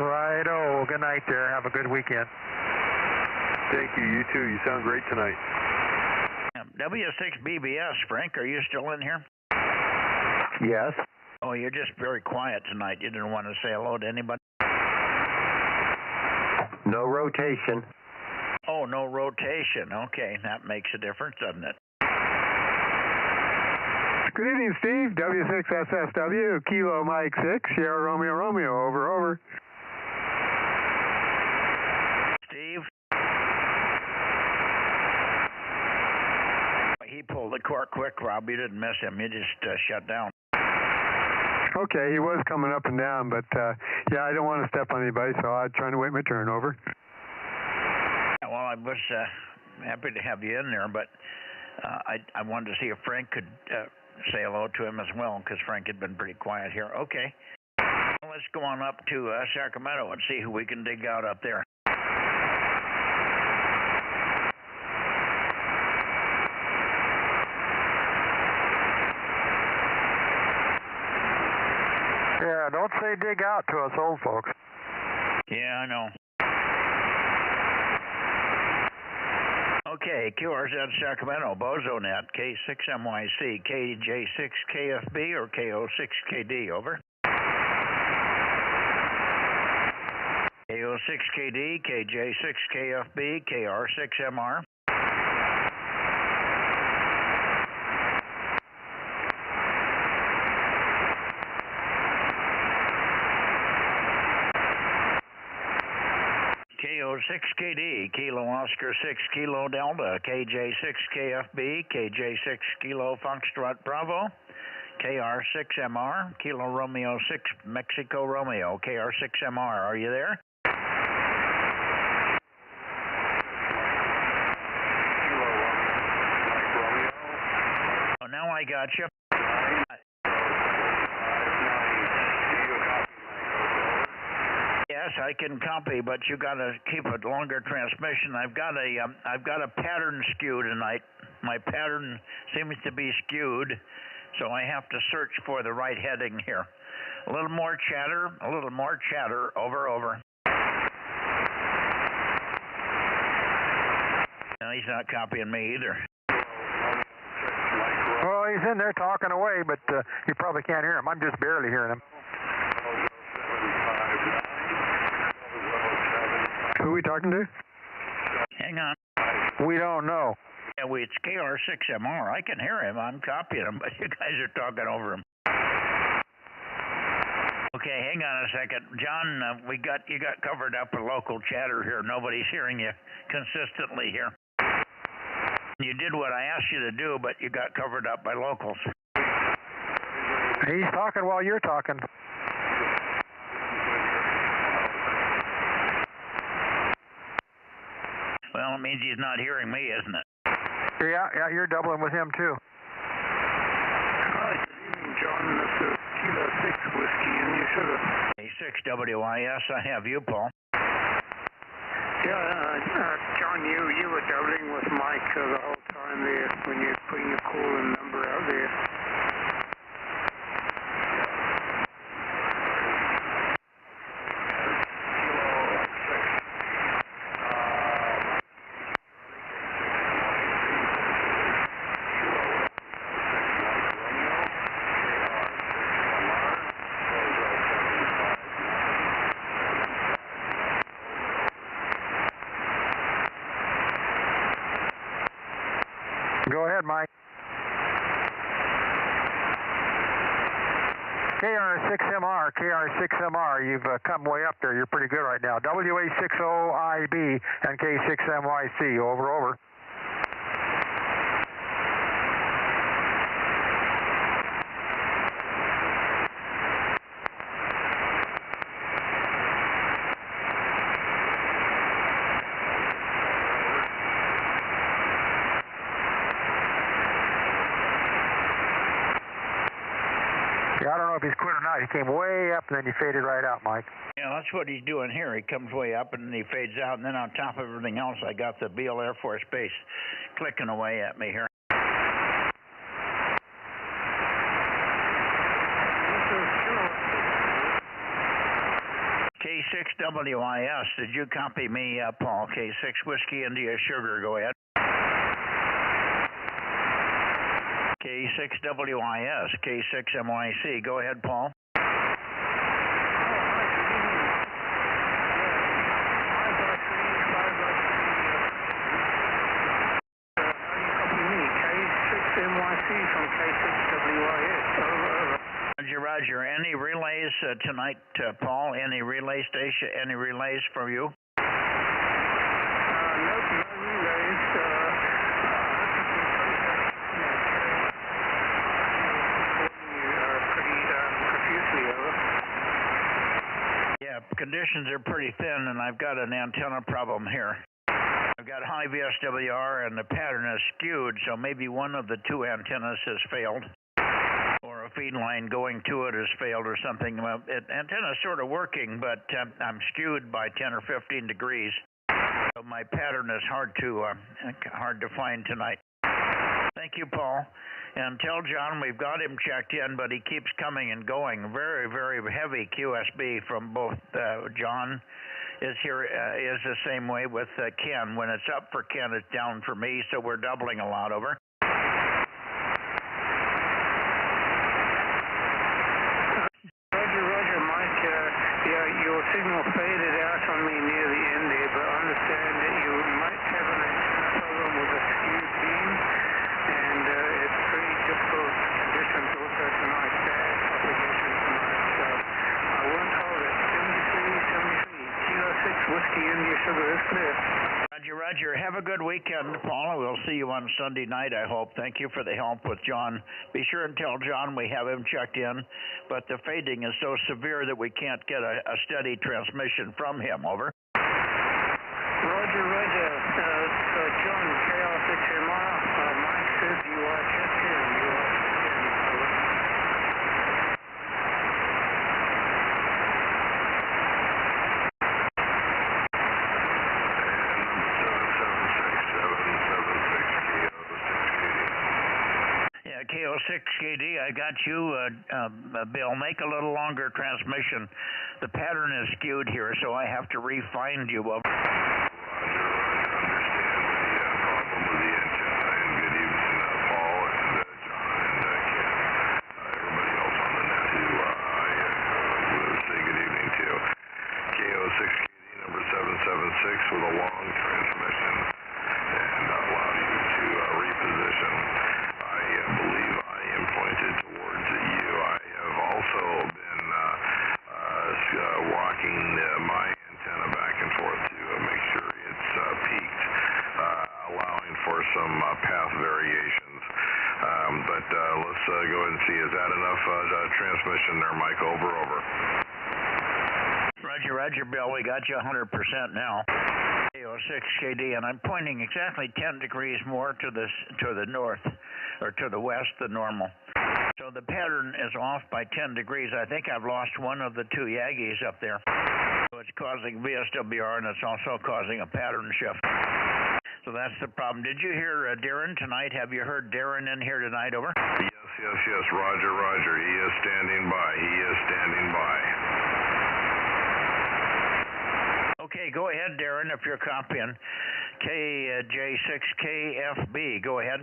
Righto. Good night there. Have a good weekend. Thank you. You too. You sound great tonight. W6BBS, Frank, are you still in here? Yes. Oh, you're just very quiet tonight. You didn't want to say hello to anybody? No rotation. Oh, no rotation. Okay, that makes a difference, doesn't it? Good evening, Steve. W6SSW, Kilo Mike 6, Sierra Romeo, over. Steve? He pulled the cork quick, Rob. You didn't miss him. You just shut down. Okay, he was coming up and down, but yeah, I don't want to step on anybody, so I'm trying to wait my turn. Over. Yeah, well, I was happy to have you in there, but I wanted to see if Frank could say hello to him as well, because Frank had been pretty quiet here. Okay. Well, let's go on up to Sacramento and see who we can dig out up there. Yeah, don't say dig out to us old folks. Yeah, I know. Okay, QRZ Sacramento, Bozo Net, K6MYC, KJ6KFB or KO6KD, over. KO6KD, KJ6KFB, KR6MR. KO6KD, Kilo Oscar 6 Kilo Delta, KJ6KFB, KJ6 Kilo Foxtrot Bravo, KR6MR, Kilo Romeo 6 Mexico Romeo, KR6MR, are you there? Oh, now I got you. Yes, I can copy, but you got to keep a longer transmission. I've got a pattern skew tonight. My pattern seems to be skewed, so I have to search for the right heading here. A little more chatter, over. No, he's not copying me either. Well, he's in there talking away, but you probably can't hear him. I'm just barely hearing him. Who are we talking to? Hang on. We don't know. Yeah, it's KR6MR. I can hear him. I'm copying him, but you guys are talking over him. Okay, hang on a second. John, you got covered up with local chatter here. Nobody's hearing you consistently here. You did what I asked you to do, but you got covered up by locals. He's talking while you're talking. Well, it means he's not hearing me, isn't it? Yeah, you're doubling with him too. Hi, good evening, John. This is Kilo 6 Whiskey India Sugar. A6WIS, I have you, Paul. Yeah, John, you were doubling with Mike the whole time there when you're putting your call and number out there. Go ahead, Mike. KR6MR, you've come way up there. You're pretty good right now. WA60IB and K6MYC, over. Yeah, I don't know if he's quit or not. He came way up and then he faded right out, Mike. Yeah, that's what he's doing here. He comes way up and then he fades out, and then on top of everything else, I got the Beale Air Force Base clicking away at me here. K6WIS, did you copy me, Paul? K6 Whiskey India Sugar, go ahead. K6WIS, K6MYC, go ahead, Paul. From K6WIS. Roger. Any relays tonight, Paul? Any relay station? Any relays for you? Nope, no relays. Pretty profusely over. Yeah, conditions are pretty thin, and I've got an antenna problem here. I've got high VSWR, and the pattern is skewed, so maybe one of the two antennas has failed, or a feed line going to it has failed or something. Well, antenna's sort of working, but I'm skewed by 10 or 15 degrees, so my pattern is hard to find tonight. Thank you, Paul. And tell John we've got him checked in, but he keeps coming and going. Very, very heavy QSB from both John. Is the same way with Ken. When it's up for Ken, it's down for me, so we're doubling a lot over. Roger, Mike. Your signal faded out on me near the end there, but I understand that you might have an antenna problem with a skewed beam, and it's pretty difficult conditions also tonight, bad propagation tonight, so I won't hold it. 73. Kilo 6 Whiskey India Sugar is clear. Roger. Have a good weekend, Paul. We'll see you on Sunday night, I hope. Thank you for the help with John. Be sure and tell John we have him checked in, but the fading is so severe that we can't get a steady transmission from him. Over. Roger. John, KR6MR. Mike says you are checked in. KO6KD, I got you, Bill. Make a little longer transmission. The pattern is skewed here, so I have to re-find you. Roger, understand the problem with the antenna, and good evening, Paul and John and Ken. Everybody else on the net who I will say good evening to. KO6KD number 776 with a long transmission, and allow you to reposition. I believe I am pointed towards you. I have also been Net. Let's go ahead and see. Is that enough transmission there, Mike? Over. Roger, Bill. We got you 100% now. 6KD, and I'm pointing exactly 10 degrees more to the north, or to the west than normal. So the pattern is off by 10 degrees. I think I've lost one of the two Yagis up there. So it's causing VSWR, and it's also causing a pattern shift. So that's the problem. Did you hear Darren tonight? Have you heard Darren in here tonight? Over? Yes. Roger. He is standing by. Okay, go ahead, Darren, if you're copying. KJ6KFB, go ahead.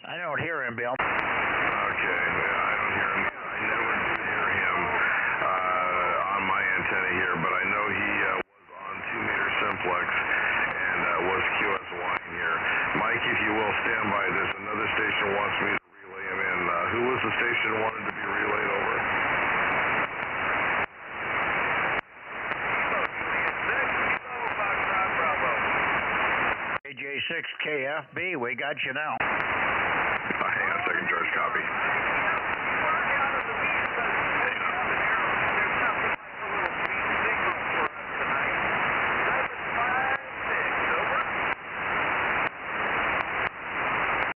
I don't hear him, Bill. Okay, I don't hear him. I never do hear him on my antenna here, but I know he was on 2-meter simplex and was QSY here. Mike, if you will, stand by. There's another station wants me to relay him in. Who was the station wanted to be relayed over? KJ6KFB, we got you now. Hang on a second, George. Copy.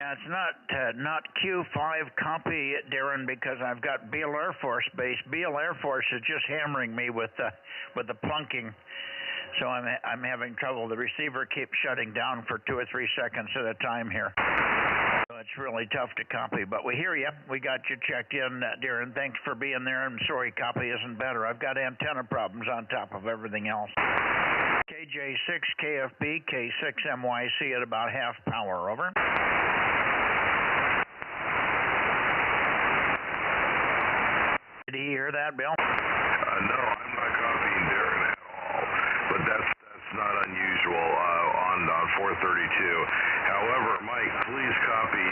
It's not Q5 copy, Darren, because I've got Beale Air Force Base. Beale Air Force is just hammering me with the plunking, so I'm having trouble. The receiver keeps shutting down for 2 or 3 seconds at a time here. So it's really tough to copy, but we hear you. We got you checked in, Darren. Thanks for being there. I'm sorry copy isn't better. I've got antenna problems on top of everything else. KJ6KFB, K6MYC at about half power. Over. Did he hear that, Bill? No, I'm not copying Darren at all, but that's not unusual on 432. However, Mike, please copy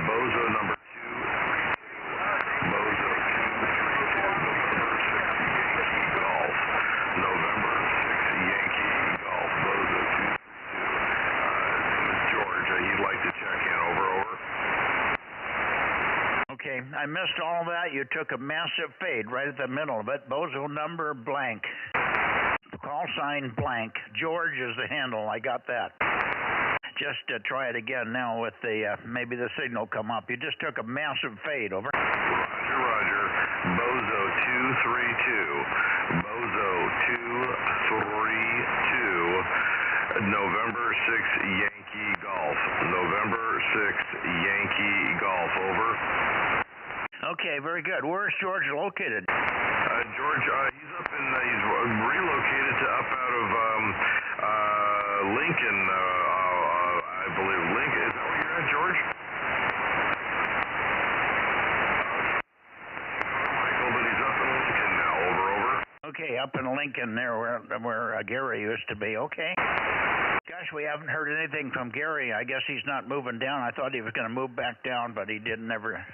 Bozo number 232. Bozo 232, November 6 Yankee Golf. Bozo 232. George, he'd like to check in. Over. Okay, I missed all that. You took a massive fade right at the middle of it. Bozo number blank. Call sign blank. George is the handle. I got that. Just try it again now with the, maybe the signal come up. You just took a massive fade. Over. Roger. Bozo 232. Bozo 232. November 6 Yankee Golf. November 6 Yankee Golf. Over. Okay, very good. Where is George located? George, he's up in, he's relocated to up out of Lincoln, I believe. Lincoln, is that where you're at, George? Michael, but he's up in Lincoln now. Over. Okay, up in Lincoln there where Gary used to be. Okay. Gosh, we haven't heard anything from Gary. I guess he's not moving down. I thought he was going to move back down, but he didn't never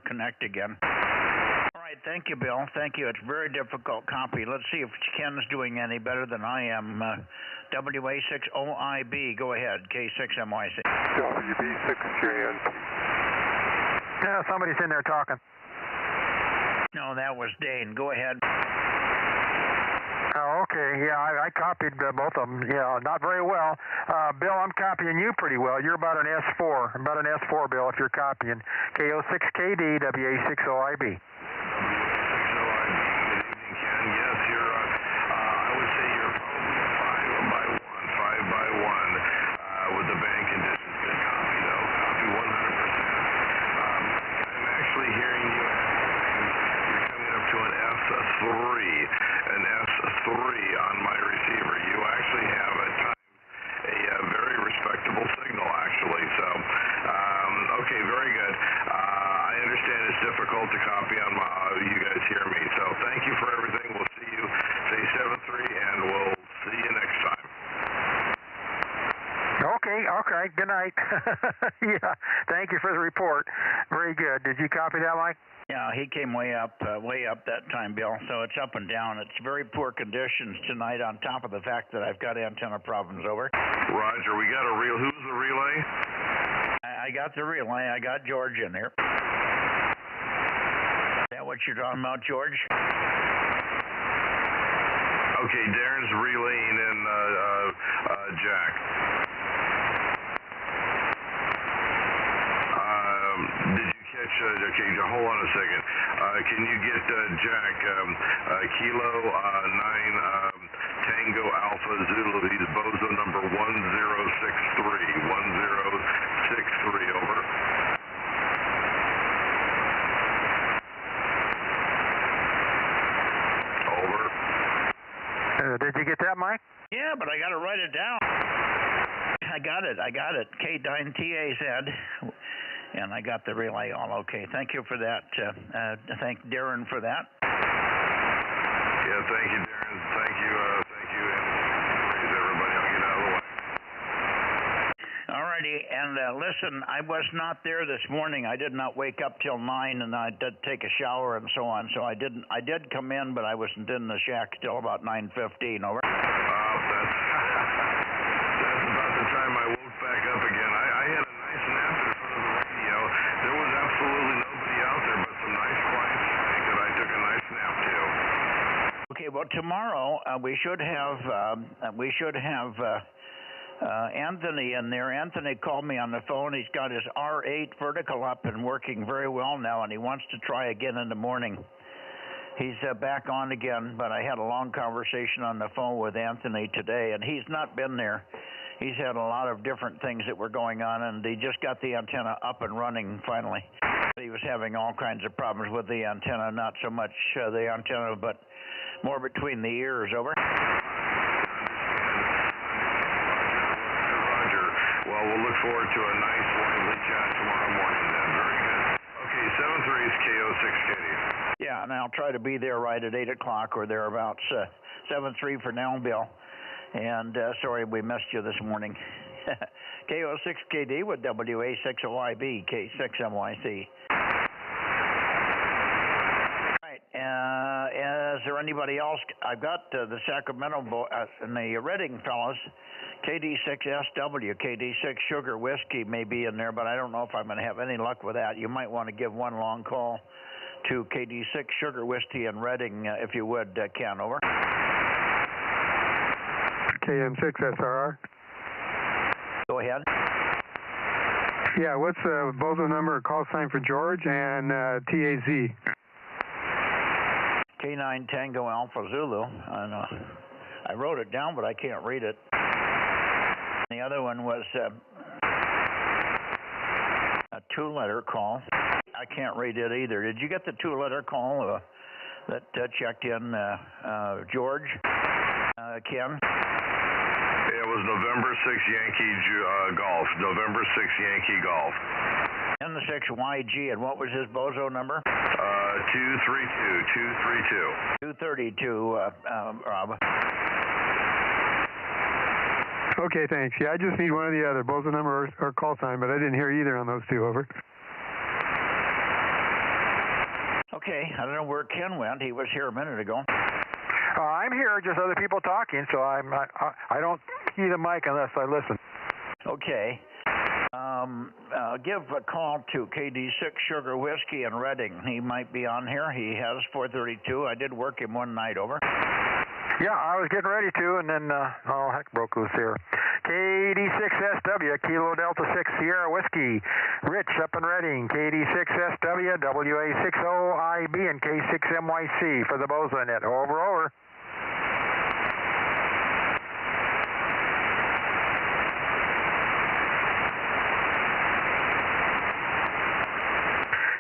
connect again. All right, thank you, Bill. Thank you. It's very difficult copy. Let's see if Ken's doing any better than I am. WA6OIB, go ahead. K6MYC. WB6JNP. Yeah, somebody's in there talking. No, that was Dane. Go ahead. Oh, okay. Yeah, I copied both of them. Yeah, not very well. Bill, I'm copying you pretty well. You're about an S4. About an S4, Bill, if you're copying. KO6KD, WA6OIB. Good evening, Ken. Yes, you're, I would say you're probably 5 by 1 with the band conditions. Good copy, though. Copy 100%. I'm actually hearing you. You're coming up to an S3. An S3 on my receiver. You actually have at times a very respectable signal, actually. So, okay, very good. I understand it's difficult to copy on my, you guys hear me. So thank you for everything. We'll see you, say 7-3, and we'll see you next time. Okay, good night. Yeah, thank you for the report. Very good. Did you copy that, Mike? Yeah, he came way up that time, Bill. So it's up and down. It's very poor conditions tonight on top of the fact that I've got antenna problems, over. Roger, we got a real, who's the relay? I got the relay. I got George in there. Is that what you're talking about, George? Okay, Darren's relaying in Jack. Did you catch, okay, hold on a second. Can you get Jack, Kilo 9 Tango Alpha Zulu, he's Bozo number 1063, 1063, over. Did you get that, Mike? Yeah, but I got to write it down. I got it. K9TAZ, and I got the relay all okay. Thank you for that. Thank Darren for that. Yeah, thank you, Darren. Thank you. And everybody, I'll get out of the way. Alrighty, and listen, I was not there this morning. I did not wake up till 9, and I did take a shower and so on. So I did come in, but I wasn't in the shack till about 9:15. Over. That's about the time I woke back up again. I had a nice nap in front of the radio. There was absolutely nobody out there, but some nice quiet sleep that I took a nice nap too. Okay, well tomorrow we should have Anthony in there. Anthony called me on the phone. He's got his R8 vertical up and working very well now, and he wants to try again in the morning. He's back on again, but I had a long conversation on the phone with Anthony today, and he's not been there. He's had a lot of different things that were going on, and he just got the antenna up and running finally. He was having all kinds of problems with the antenna, not so much the antenna, but more between the ears, over. Well, we'll look forward to a nice, lively chat tomorrow morning then. Very good. Okay, 73 is KO6KD. Yeah, and I'll try to be there right at 8 o'clock or thereabouts. 7-3 for now, Bill. And sorry we missed you this morning. KO6KD with WA6OIB, K6MYC. Right. Is there anybody else? I've got the Sacramento and the Reading fellas. KD6SW, KD6 Sugar Whiskey may be in there, but I don't know if I'm going to have any luck with that. You might want to give one long call to KD6 Sugar Whiskey in Reading, if you would, Ken, over. KM6SRR. Go ahead. Yeah, what's the Bozo number, call sign for George, and TAZ? K9 Tango Alpha Zulu. I wrote it down, but I can't read it. The other one was a two-letter call. I can't read it either. Did you get the two-letter call that checked in, George? Ken? It was November 6 Yankee Golf. November 6 Yankee Golf. And the 6YG, and what was his Bozo number? 232. 232, Rob. Okay, thanks. Yeah, I just need one or the other, Bozo number or call sign, but I didn't hear either on those two, over. Okay, I don't know where Ken went. He was here a minute ago. I'm here, just other people talking, so I don't see the mic unless I listen. Okay. Give a call to KD6 Sugar Whiskey in Reading. He might be on here. He has 432. I did work him one night, over. Yeah, I was getting ready to, and then all heck broke loose here. KD6SW, Kilo Delta 6 Sierra Whiskey. Rich up in Reading. KD6SW, WA60IB, and K6MYC for the Bozo Net. Over.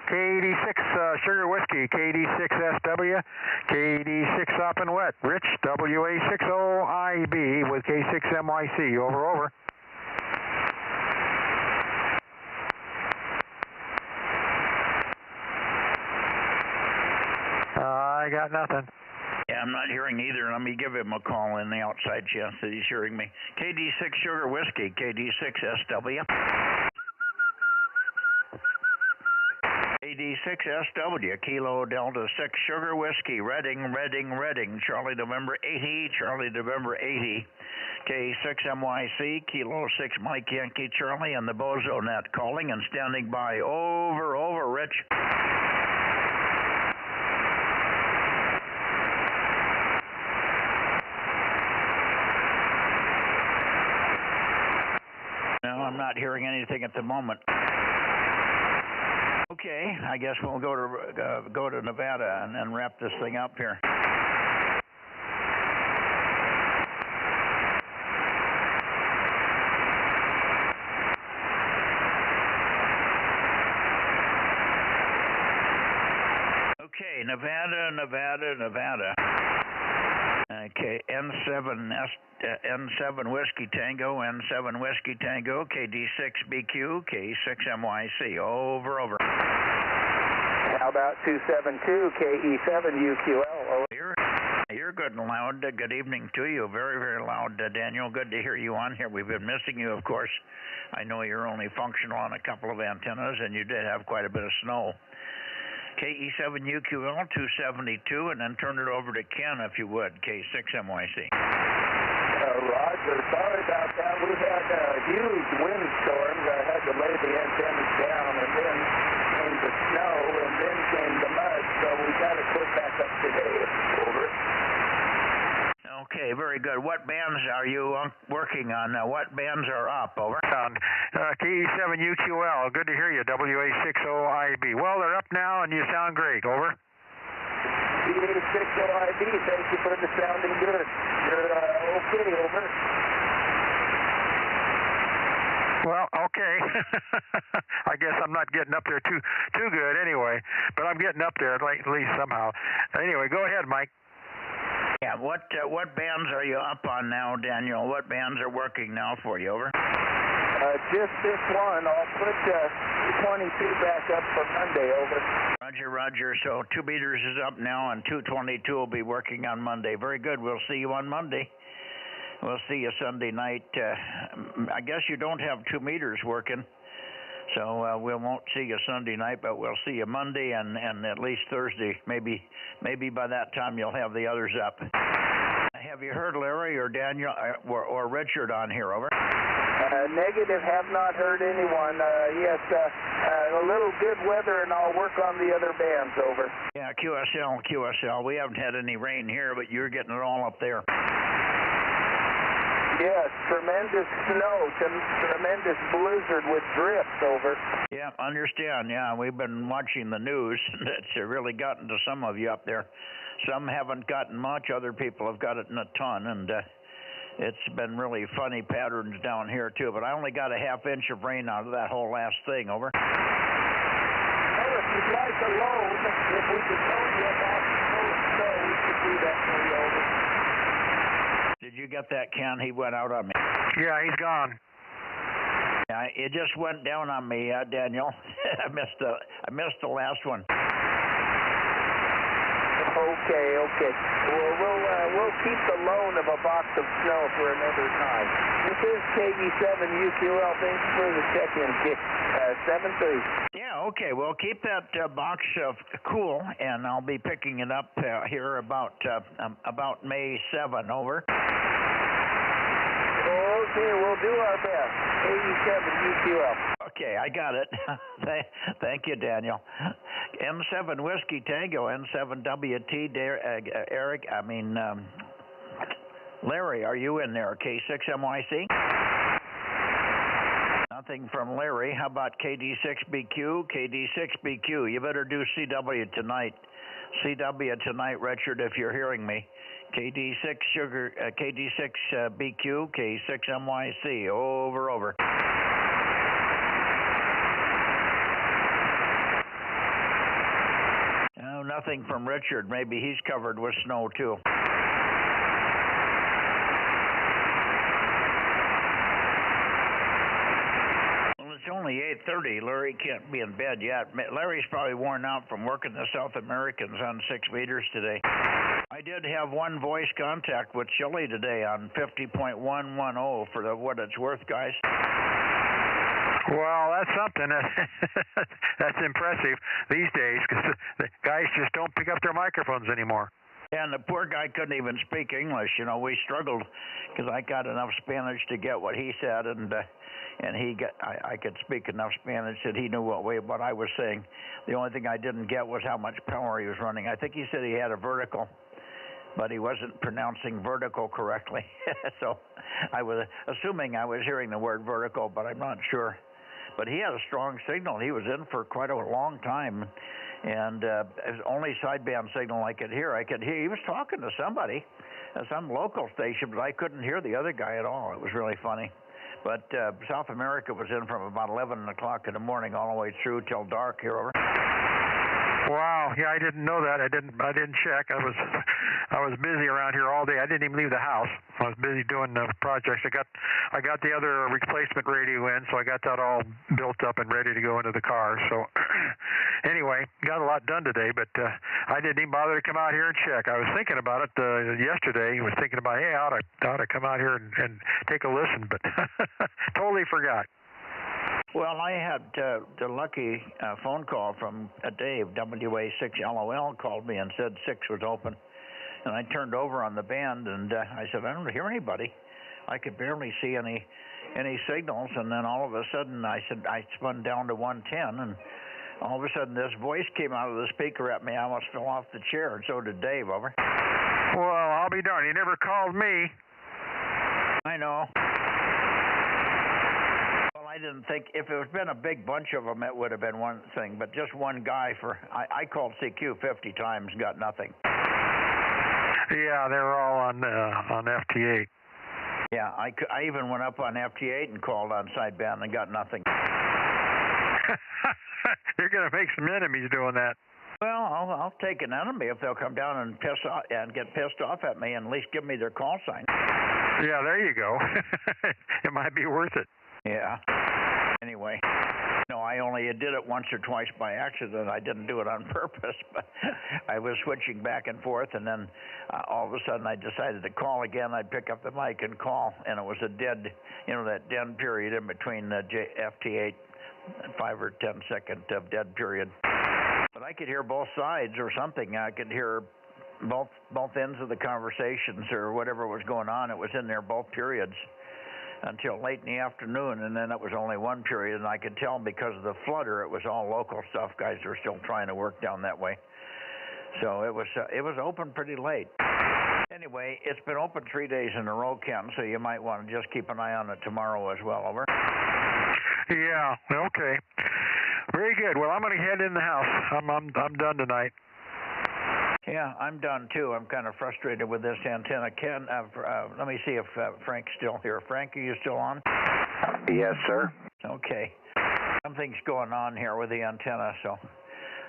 KD6 Sugar Whiskey, KD6SW, KD6 Up and Wet, Rich, WA60IB with K6MYC, over. I got nothing. Yeah, I'm not hearing either. Let me give him a call in the outside chance that he's hearing me. KD6 Sugar Whiskey, KD6SW. KD6SW, Kilo Delta 6 Sugar Whiskey, Reading, Charlie November 80, Charlie November 80, K6MYC, Kilo 6 Mike Yankee Charlie, and the Bozo Net calling and standing by. Over, Rich. No, I'm not hearing anything at the moment. Okay, I guess we'll go to Nevada and then wrap this thing up here. Okay, Nevada. Okay, N7 Whiskey Tango, KD6BQ, K6MYC. Over. How about 272 KE7UQL? You're good and loud. Good evening to you. Very, very loud, Daniel. Good to hear you on here. We've been missing you, of course. I know you're only functional on a couple of antennas, and you did have quite a bit of snow. KE7UQL 272, and then turn it over to Ken, if you would, K6MYC. Roger. Sorry about that. We had huge windstorms. I had to lay the antennas down, and then came the snow, and then came the mud, so we got to put back up today. Over. Okay, very good. What bands are you working on? What bands are up? Over. KE7UQL. Good to hear you. WA60IB. Well, they're up now, and you sound great. Over. WA60IB. Thank you for the sounding good. You're okay. Over. Well, okay. I guess I'm not getting up there too good anyway, but I'm getting up there at least somehow. Anyway, go ahead, Mike. Yeah, what bands are you up on now, Daniel? What bands are working now for you? Over. Just this one. I'll put 22 back up for Monday. Over. Roger. So 2 meters is up now, and 222 will be working on Monday. Very good. We'll see you on Monday. We'll see you Sunday night. I guess you don't have 2 meters working, so we won't see you Sunday night, but we'll see you Monday and at least Thursday. Maybe by that time you'll have the others up. Have you heard Larry or Daniel or Richard on here? Over. Negative. Have not heard anyone. Yes, a little good weather, and I'll work on the other bands. Over. Yeah, QSL. We haven't had any rain here, but you're getting it all up there. Yes, tremendous snow, tremendous blizzard with drifts. Over. Yeah, understand. Yeah, we've been watching the news. It's really gotten to some of you up there. Some haven't gotten much. Other people have got it in a ton, and it's been really funny patterns down here, too. But I only got a ½ inch of rain out of that whole last thing. Over. Well, if you'd like a load, if we could load you about snow, we could do that for you. Over. Did you get that, Ken? He went out on me. Yeah, he's gone. Yeah, it just went down on me, Daniel. I missed the last one. Okay. Well, we'll keep the loan of a box of snow for another time. This is KE7UQL. Thanks for the check-in, 7-3. Yeah, okay. Well, keep that box cool, and I'll be picking it up here about May 7. Over. Okay, we'll do our best. KE7UQL. Okay, I got it. Thank you, Daniel. M7 Whiskey Tango, N7WT, Larry, are you in there? K6MYC? Nothing from Larry. How about KD6BQ? KD6BQ. You better do CW tonight. CW tonight, Richard, if you're hearing me. KD6BQ, K6MYC. Over. No, nothing from Richard. Maybe he's covered with snow, too. Well, it's only 8:30. Larry can't be in bed yet. Larry's probably worn out from working the South Americans on 6 meters today. I did have one voice contact with Chile today on 50.110 for what it's worth, guys. Well, that's something. That's impressive these days because the guys just don't pick up their microphones anymore. And the poor guy couldn't even speak English. You know, we struggled because I got enough Spanish to get what he said, and I could speak enough Spanish that he knew what I was saying. The only thing I didn't get was how much power he was running. I think he said he had a vertical, but he wasn't pronouncing vertical correctly. So I was assuming I was hearing the word vertical, but I'm not sure. But he had a strong signal. He was in for quite a long time, and his only sideband signal I could hear. He was talking to somebody at some local station, but I couldn't hear the other guy at all. It was really funny. But South America was in from about 11 o'clock in the morning all the way through till dark here. Over. Wow. Yeah, I didn't know that. I didn't check. I was busy around here all day. I didn't even leave the house. I was busy doing projects. I got the other replacement radio in, so I got that all built up and ready to go into the car. So anyway, got a lot done today, but I didn't even bother to come out here and check. I was thinking about it yesterday. I was thinking about, hey, I ought to come out here and take a listen, but totally forgot. Well, I had the lucky phone call from Dave, WA6LOL, called me and said 6 was open. And I turned over on the band, and I said, I don't hear anybody. I could barely see any signals. And then all of a sudden, I spun down to 110, and all of a sudden this voice came out of the speaker at me. I almost fell off the chair, and so did Dave. Over. Well, I'll be darned. He never called me. I know. I didn't think if it had been a big bunch of them, it would have been one thing, but just one guy I called CQ 50 times, got nothing. Yeah, they were all on FT8. Yeah, I even went up on FT8 and called on sideband and got nothing. You're going to make some enemies doing that. Well, I'll take an enemy if they'll come down and get pissed off at me and at least give me their call sign. Yeah, there you go. It might be worth it. Yeah. Anyway, no, I only did it once or twice by accident. I didn't do it on purpose, but I was switching back and forth, and then all of a sudden I decided to call again. I'd pick up the mic and call, and it was a dead, that dead period in between the FT8, 5 or 10 second of dead period. But I could hear both sides or something. I could hear both ends of the conversations or whatever was going on. It was in there both periods until late in the afternoon, and then it was only one period, and I could tell because of the flutter it was all local stuff. Guys were still trying to work down that way. So it was open pretty late. Anyway, it's been open 3 days in a row, Ken, so you might want to just keep an eye on it tomorrow as well. Over. Yeah, okay. Very good. Well, I'm going to head in the house. I'm done tonight. Yeah, I'm done too. I'm kind of frustrated with this antenna. Ken, let me see if Frank's still here. Frank, are you still on? Yes, sir. Okay. Something's going on here with the antenna, so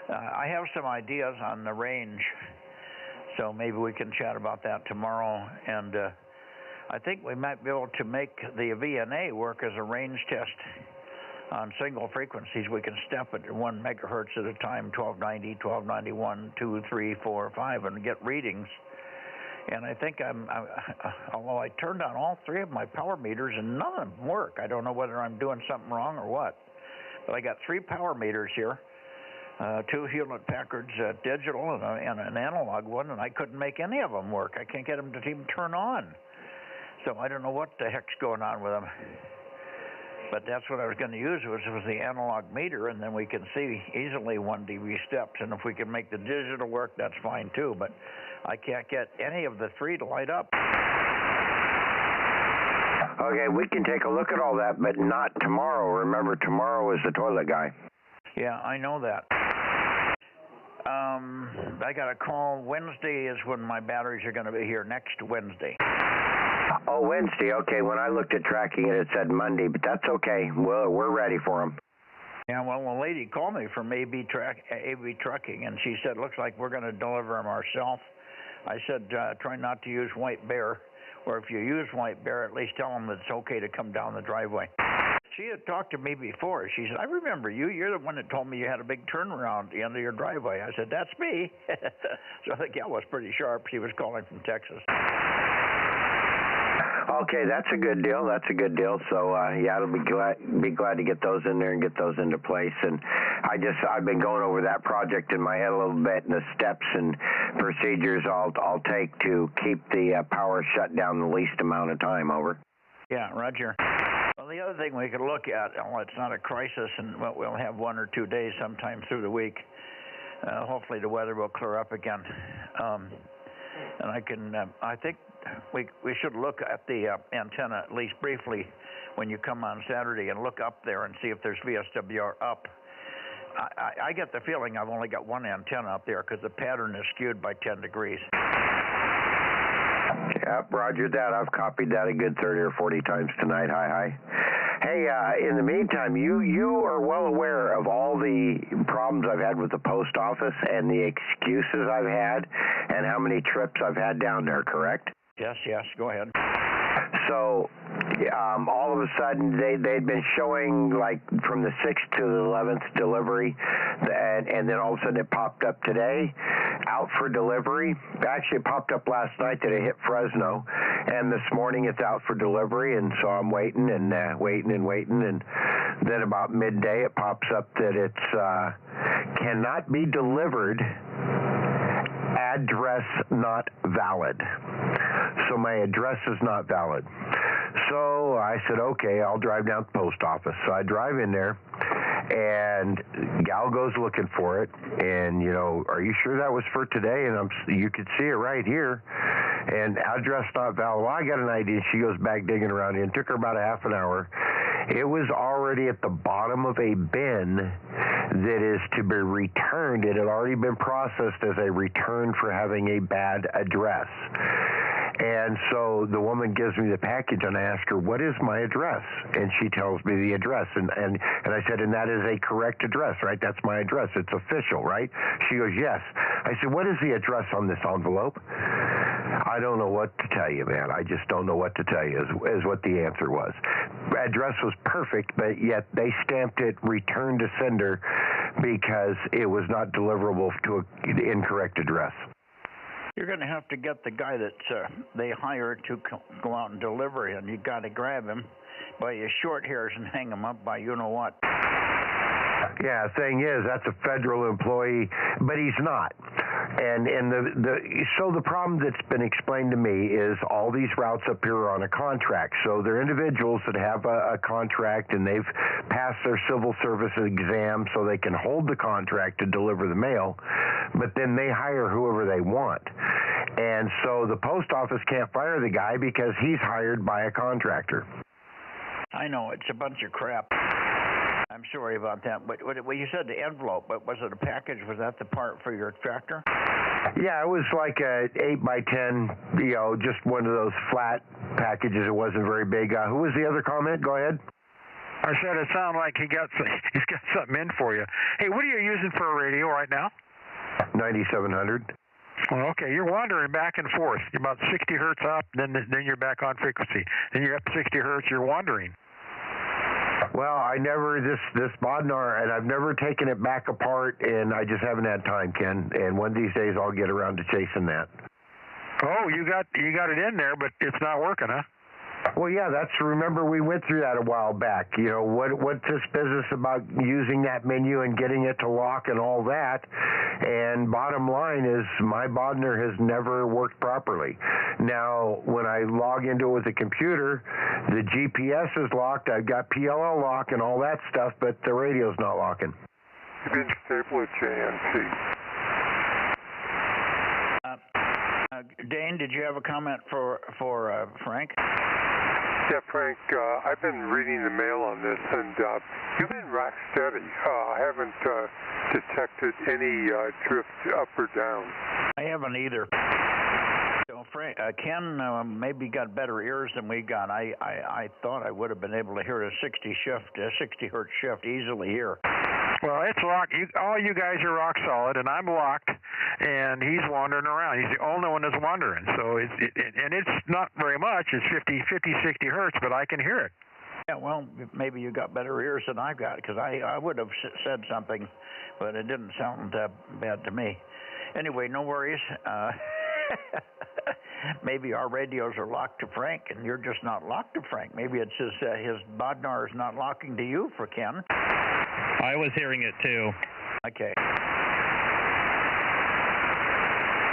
I have some ideas on the range, so maybe we can chat about that tomorrow. And I think we might be able to make the VNA work as a range test on single frequencies. We can step at 1 megahertz at a time, 1290, 1291, 2, 3, 4, 5, and get readings. And I think although I turned on all 3 of my power meters and none of them work. I don't know whether I'm doing something wrong or what. But I got 3 power meters here, 2 Hewlett-Packard's digital and an analog one, and I couldn't make any of them work. I can't get them to even turn on. So I don't know what the heck's going on with them. But that's what I was going to use was the analog meter, and then we can see easily 1 dB steps. And if we can make the digital work, that's fine too. But I can't get any of the 3 to light up. Okay, we can take a look at all that, but not tomorrow. Remember, tomorrow is the toilet guy. Yeah, I know that. I got a call. Wednesday is when my batteries are going to be here, next Wednesday. Oh, Wednesday. Okay, when I looked at tracking it said Monday, but that's okay. We're ready for them. Yeah, well, a lady called me from AB Trucking, and she said, looks like we're going to deliver them ourselves. I said, try not to use White Bear, or if you use White Bear, at least tell them it's okay to come down the driveway. She had talked to me before. She said, I remember you. You're the one that told me you had a big turnaround at the end of your driveway. I said, that's me. So I think that was pretty sharp. She was calling from Texas. Okay, that's a good deal. That's a good deal. So yeah, I'll be glad to get those in there and get those into place. And I've been going over that project in my head a little bit, and the steps and procedures I'll take to keep the power shut down the least amount of time. Over. Yeah, Roger. Well, the other thing we could look at, well, it's not a crisis, and we'll have 1 or 2 days sometime through the week. Hopefully the weather will clear up again. And I think we should look at the antenna at least briefly when you come on Saturday and look up there and see if there's VSWR up. I get the feeling I've only got one antenna up there because the pattern is skewed by 10 degrees. Yep, roger that. I've copied that a good 30 or 40 times tonight. Hi. Hey, in the meantime, you are well aware of all the problems I've had with the post office and the excuses I've had and how many trips I've had down there, correct? Yes, go ahead. So all of a sudden they'd been showing like from the 6th to the 11th delivery, and then all of a sudden it popped up today, out for delivery. Actually, it popped up last night that it hit Fresno, and this morning it's out for delivery, and so I'm waiting and then about midday it pops up that it's cannot be delivered, address not valid. So my address is not valid. So I said, okay, I'll drive down to the post office. So I drive in there, and gal goes looking for it, and, are you sure that was for today? And you could see it right here, and address not valid. Well, I got an idea. She goes back digging around, and it took her about a half an hour. It was already at the bottom of a bin that is to be returned. It had already been processed as a return for having a bad address. And so the woman gives me the package, and I ask her, what is my address? And she tells me the address. And I said, and that is a correct address, right? That's my address. It's official, right? She goes, yes. I said, what is the address on this envelope? I don't know what to tell you, man. I just don't know what to tell you is what the answer was. Address was perfect, but yet they stamped it return to sender because it was not deliverable to an incorrect address. You're going to have to get the guy that they hired to go out and deliver, and you got to grab him by his short hairs and hang him up by you-know-what. Yeah, thing is, that's a federal employee, but he's not. And so the problem that's been explained to me is all these routes up here are on a contract. So they're individuals that have a contract, and they've passed their civil service exam so they can hold the contract to deliver the mail, but then they hire whoever they want. And so the post office can't fire the guy because he's hired by a contractor. I know, it's a bunch of crap. I'm sorry about that, but you said the envelope, but was it a package? Was that the part for your tractor? Yeah, it was like a 8x10, just one of those flat packages. It wasn't very big. Who was the other comment? Go ahead. I said it sounded like he's got something in for you. Hey, what are you using for a radio right now? 9700. Well, okay, you're wandering back and forth. You're about 60 hertz up, then you're back on frequency. Then you're up 60 hertz, you're wandering. Well, this Bodnar, and I've never taken it back apart, and I just haven't had time, Ken. And one of these days I'll get around to chasing that. Oh, you got it in there, but it's not working, huh? Well, yeah, remember we went through that a while back. What's this business about using that menu and getting it to lock and all that? And bottom line is my Bodnar has never worked properly. Now, when I log into it with the computer, the GPS is locked. I've got PLL lock and all that stuff, but the radio's not locking. You've been stable at JNC. Dane, did you have a comment for Frank? Yeah, Frank, I've been reading the mail on this, and you've been rock steady. I haven't detected any drift up or down. I haven't either. So Frank, Ken maybe got better ears than we got. I thought I would have been able to hear a 60 hertz shift easily here. Well, it's locked. All you guys are rock solid, and I'm locked, and he's wandering around. He's the only one that's wandering. So it's not very much. It's 50, 60 hertz, but I can hear it. Yeah, well, maybe you got better ears than I've got, because I would have said something, but it didn't sound bad to me. Anyway, no worries. Maybe our radios are locked to Frank, and you're just not locked to Frank. Maybe it's his Bodnar is not locking to you for Ken. I was hearing it too. Okay.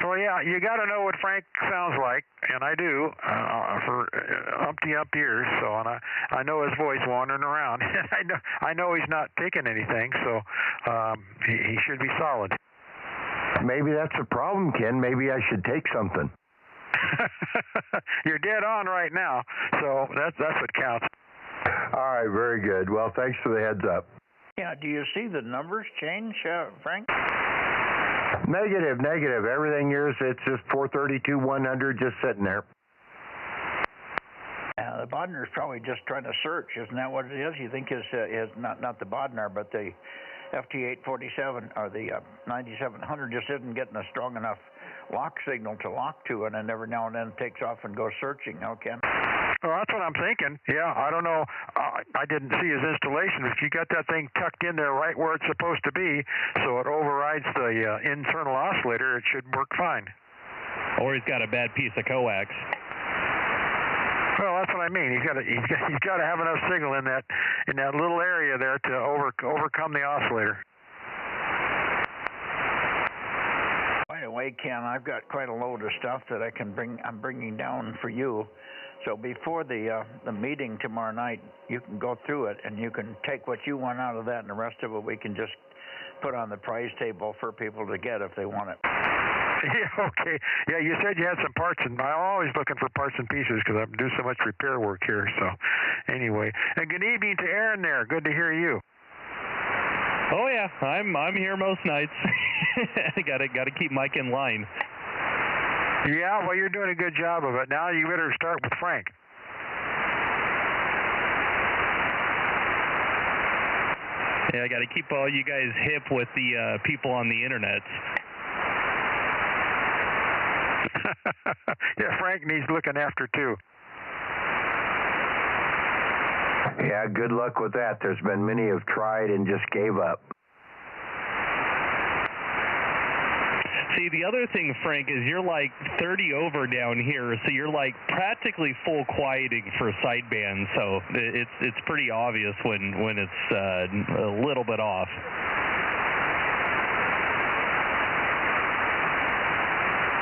Well, yeah, you got to know what Frank sounds like, and I do for umpty years. So, and I know his voice wandering around. I know he's not taking anything, so he should be solid. Maybe that's a problem, Ken. Maybe I should take something. You're dead on right now, so that's what counts. All right, very good. Well, thanks for the heads up. Yeah, do you see the numbers change, Frank? Negative. Everything here, it's just 432, 100, just sitting there. The Bodnar is probably just trying to search. Isn't that what it is? You think his not the Bodnar, but the FT847 or the 9700 just isn't getting a strong enough lock signal to lock to it, and every now and then takes off and goes searching. Okay. Well, that's what I'm thinking. Yeah, I don't know. I didn't see his installation. If you got that thing tucked in there right where it's supposed to be, so it overrides the internal oscillator, it should work fine. Or he's got a bad piece of coax. Well, that's what I mean. He's got to have enough signal in that little area there to overcome the oscillator. By the way, Ken, I've got quite a load of stuff that I'm bringing down for you. So before the meeting tomorrow night, you can go through it and you can take what you want out of that, and the rest of it we can just put on the prize table for people to get if they want it. Yeah, okay. Yeah, you said you had some parts, and I'm always looking for parts and pieces because I do so much repair work here. So, anyway, and good evening to Aaron there. Good to hear you. Oh yeah, I'm here most nights. Gotta keep Mike in line. Yeah, well, you're doing a good job of it. Now you better start with Frank. Yeah, I got to keep all you guys hip with the people on the internet. Yeah, Frank needs looking after too. Yeah, good luck with that. There's been many who've tried and just gave up. See, the other thing, Frank, is you're like 30 over down here, so you're like practically full quieting for sideband. So it's pretty obvious when it's a little bit off.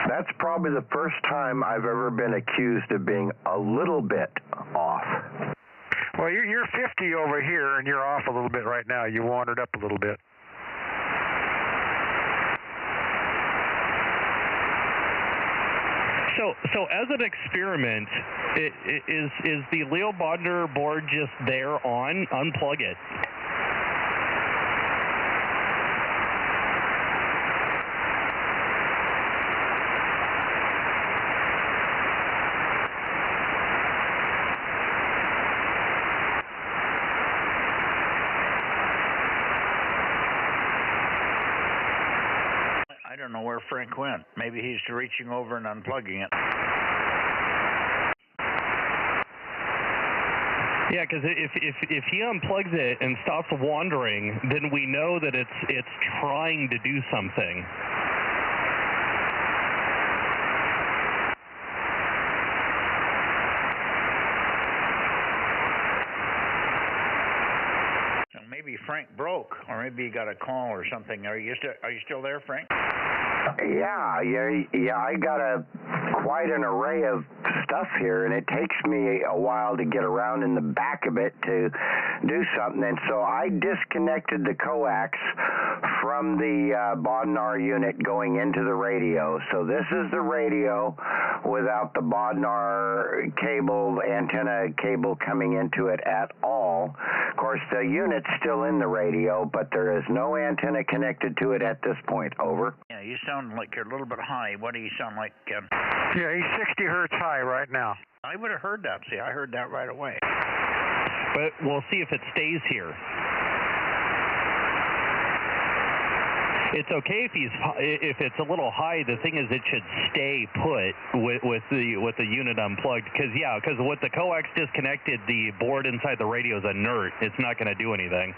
That's probably the first time I've ever been accused of being a little bit off. Well, you're 50 over here, and you're off a little bit right now. You wandered up a little bit. So as an experiment, is the Leo Bodnar board just there on? Unplug it. I don't know where Frank went. Maybe he's reaching over and unplugging it. Yeah, because if he unplugs it and stops wandering, then we know that it's trying to do something. Maybe Frank broke, or maybe he got a call or something. Are you still there, Frank? Yeah. I got quite an array of stuff here, and it takes me a while to get around in the back of it to do something. And so I disconnected the coax from the Bodnar unit going into the radio. So this is the radio without the Bodnar antenna cable coming into it at all. Of course, the unit's still in the radio, but there is no antenna connected to it at this point. Over. Yeah, you sound like you're a little bit high. What do you sound like, Ken? Yeah, he's 60 hertz high right now. I would have heard that. See, I heard that right away. But we'll see if it stays here. It's okay if it's a little high. The thing is, it should stay put with the unit unplugged. Because with the coax disconnected, the board inside the radio is inert. It's not going to do anything.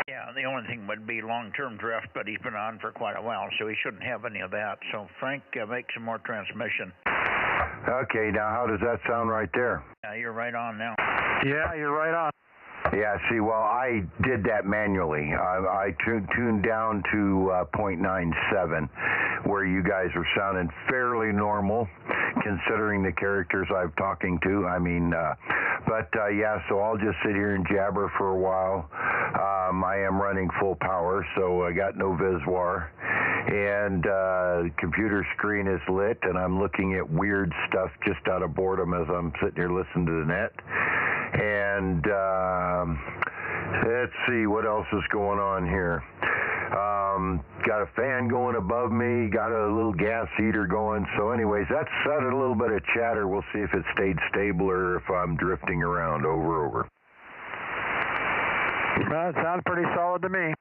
Yeah, the only thing would be long-term drift, but he's been on for quite a while, so he shouldn't have any of that. So, Frank, make some more transmission. Okay, now how does that sound right there? Yeah, you're right on now. Yeah, you're right on. Yeah, see, well, I did that manually. I tuned down to 0.97, where you guys are sounding fairly normal, considering the characters I'm talking to. I mean, yeah, so I'll just sit here and jabber for a while. I am running full power, so I got no Viswar. And the computer screen is lit, and I'm looking at weird stuff just out of boredom as I'm sitting here listening to the net. And let's see what else is going on here. Got a fan going above me, got a little gas heater going. So anyways, that started a little bit of chatter. We'll see if it stayed stable or if I'm drifting around. Over. Well, it sounds pretty solid to me.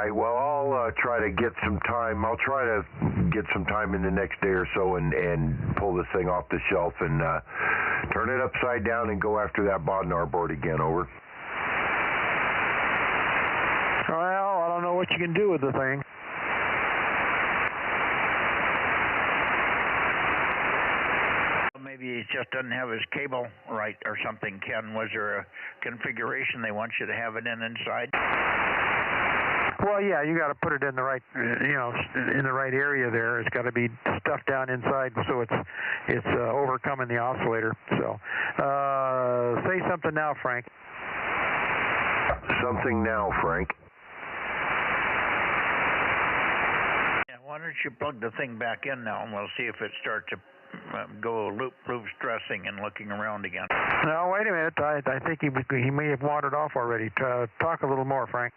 Well, I'll try to get some time. I'll try to get some time in the next day or so and pull this thing off the shelf and turn it upside down and go after that Bodnar board again. Over. Well, I don't know what you can do with the thing. Maybe he just doesn't have his cable right or something, Ken. Was there a configuration they want you to have it inside? Well, yeah, you got to put it in the right, in the right area there. It's got to be stuffed down inside so it's overcoming the oscillator. So, say something now, Frank. Something now, Frank. Yeah, why don't you plug the thing back in now, and we'll see if it starts to go loop stressing and looking around again. No, wait a minute. I think he may have wandered off already. Talk a little more, Frank.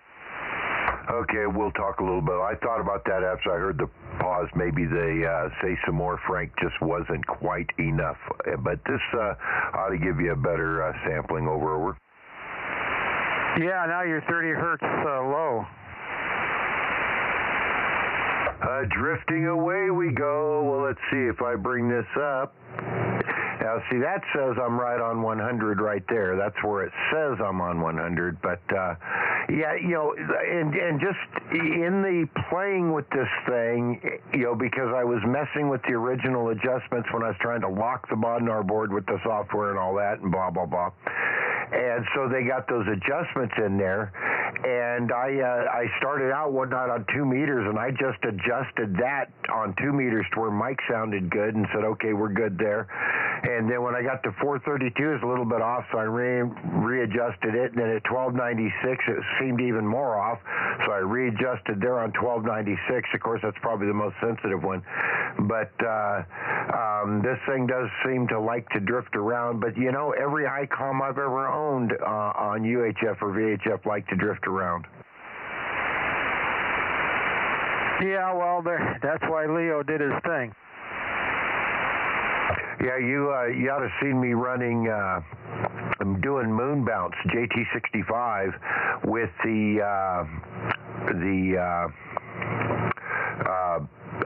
Okay, we'll talk a little bit. I thought about that after I heard the pause. Maybe the say some more, Frank, just wasn't quite enough. But this ought to give you a better sampling. Over. Yeah, now you're 30 hertz low. Drifting away we go. Well, let's see if I bring this up. Now, see, that says I'm right on 100 right there. That's where it says I'm on 100. But, yeah, and just in the playing with this thing, because I was messing with the original adjustments when I was trying to lock the Bodnar board with the software and all that and blah, blah, blah. And so they got those adjustments in there. And I started out one night on 2 meters, and I just adjusted that on 2 meters to where Mike sounded good and said, okay, we're good there. And then when I got to 432, it was a little bit off, so I readjusted it. And then at 1296, it seemed even more off, so I readjusted there on 1296. Of course, that's probably the most sensitive one. But this thing does seem to like to drift around. But, every ICOM I've ever owned on UHF or VHF like to drift around. Yeah, well, that's why Leo did his thing. Yeah, you ought to have seen me running. I'm doing moon bounce JT65 with the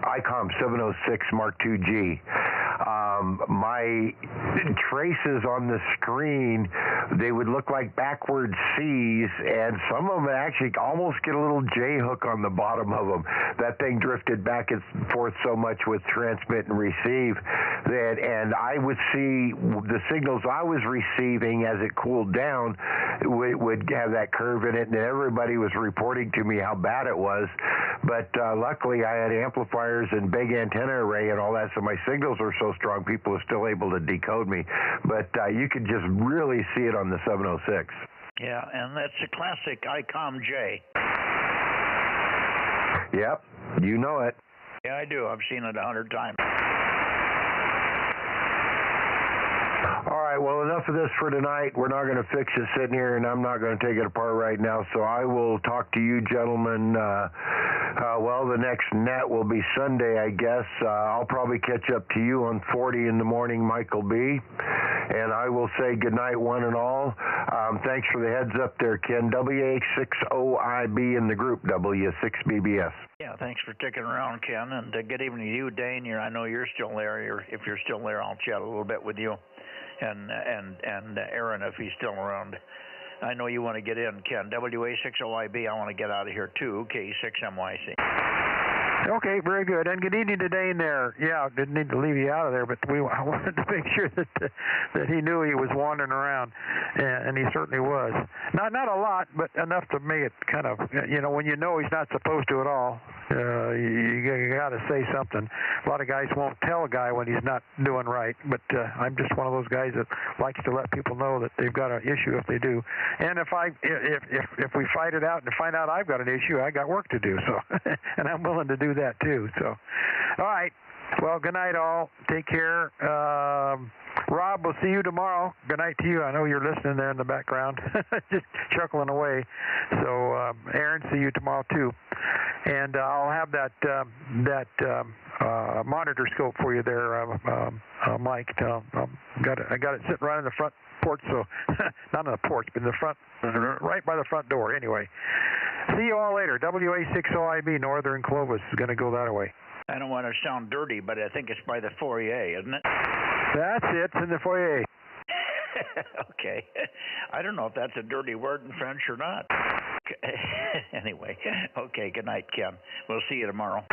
ICOM 706 Mark II-G. My traces on the screen, they would look like backward C's, and some of them actually almost get a little J hook on the bottom of them. That thing drifted back and forth so much with transmit and receive and I would see the signals I was receiving as it cooled down would have that curve in it, and everybody was reporting to me how bad it was. But luckily, I had amplifiers and big antenna array and all that, so my signals were so strong, people were still able to decode me. But you could just really see it on the 706. Yeah, and that's a classic ICOM J. Yep, you know it. Yeah, I do. I've seen it 100 times. All right, well, enough of this for tonight. We're not going to fix it sitting here, and I'm not going to take it apart right now, so I will talk to you gentlemen. Well, the next net will be Sunday, I guess. I'll probably catch up to you on 40 in the morning, Michael B. And I will say good night, one and all. Thanks for the heads up there, Ken. WH60IB in the group, W6BBS. Yeah, thanks for sticking around, Ken. And good evening to you, Dane. I know you're still there. If you're still there, I'll chat a little bit with you. and Aaron, if he's still around. I know you want to get in, Ken. WA60IB, I want to get out of here too, K6MYC. Okay, very good. And good evening to Dane there. Yeah, didn't need to leave you out of there, but I wanted to make sure that he knew he was wandering around, and he certainly was. Not a lot, but enough to make it kind of, when you know he's not supposed to at all, you got to say something. A lot of guys won't tell a guy when he's not doing right, but I'm just one of those guys that likes to let people know that they've got an issue if they do. And if we fight it out and find out I've got an issue, I got work to do. So, and I'm willing to do that too. So, all right. Well, good night, all. Take care. Rob, we'll see you tomorrow. Good night to you. I know you're listening there in the background, just chuckling away. So, Aaron, see you tomorrow too. And I'll have that monitor scope for you there, Mike. I got it sitting right in the front porch, so not on the porch, but in the front, right by the front door. Anyway, see you all later. WA60IB, Northern Clovis is going to go that way. I don't want to sound dirty, but I think it's by the foyer, isn't it? That's it. It's in the foyer. Okay. I don't know if that's a dirty word in French or not. Anyway, okay, good night, Ken. We'll see you tomorrow.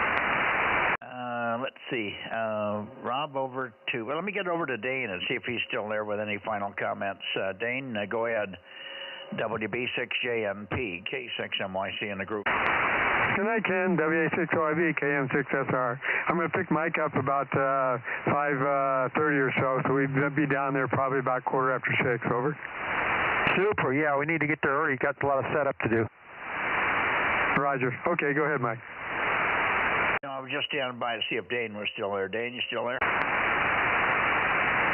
Let's see. Rob, over to... Well, let me get over to Dane and see if he's still there with any final comments. Dane, go ahead. WB6JNP, K6MYC in the group. Good night, Ken. WA60IB, KM6SR. I'm going to pick Mike up about 5:30 or so we'll be down there probably about 6:15. Over. Super. Yeah, we need to get there early. Got a lot of setup to do. Roger. Okay, go ahead, Mike. No, I was just standing by to see if Dane was still there. Dane, you still there?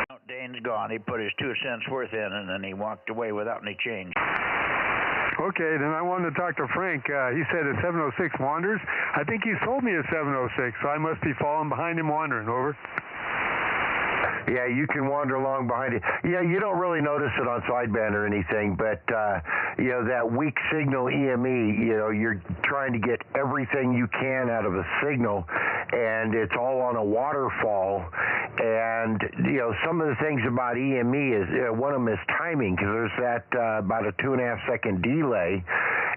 No, Dane's gone. He put his 2 cents worth in, and then he walked away without any change. Okay, then I wanted to talk to Frank. He said a 706 wanders. I think he sold me a 706, so I must be falling behind him wandering. Over. Yeah, you can wander along behind it. Yeah, you don't really notice it on sideband or anything, but, that weak signal EME, you're trying to get everything you can out of a signal, and it's all on a waterfall. And, some of the things about EME is, one of them is timing, because there's that about a 2.5 second delay.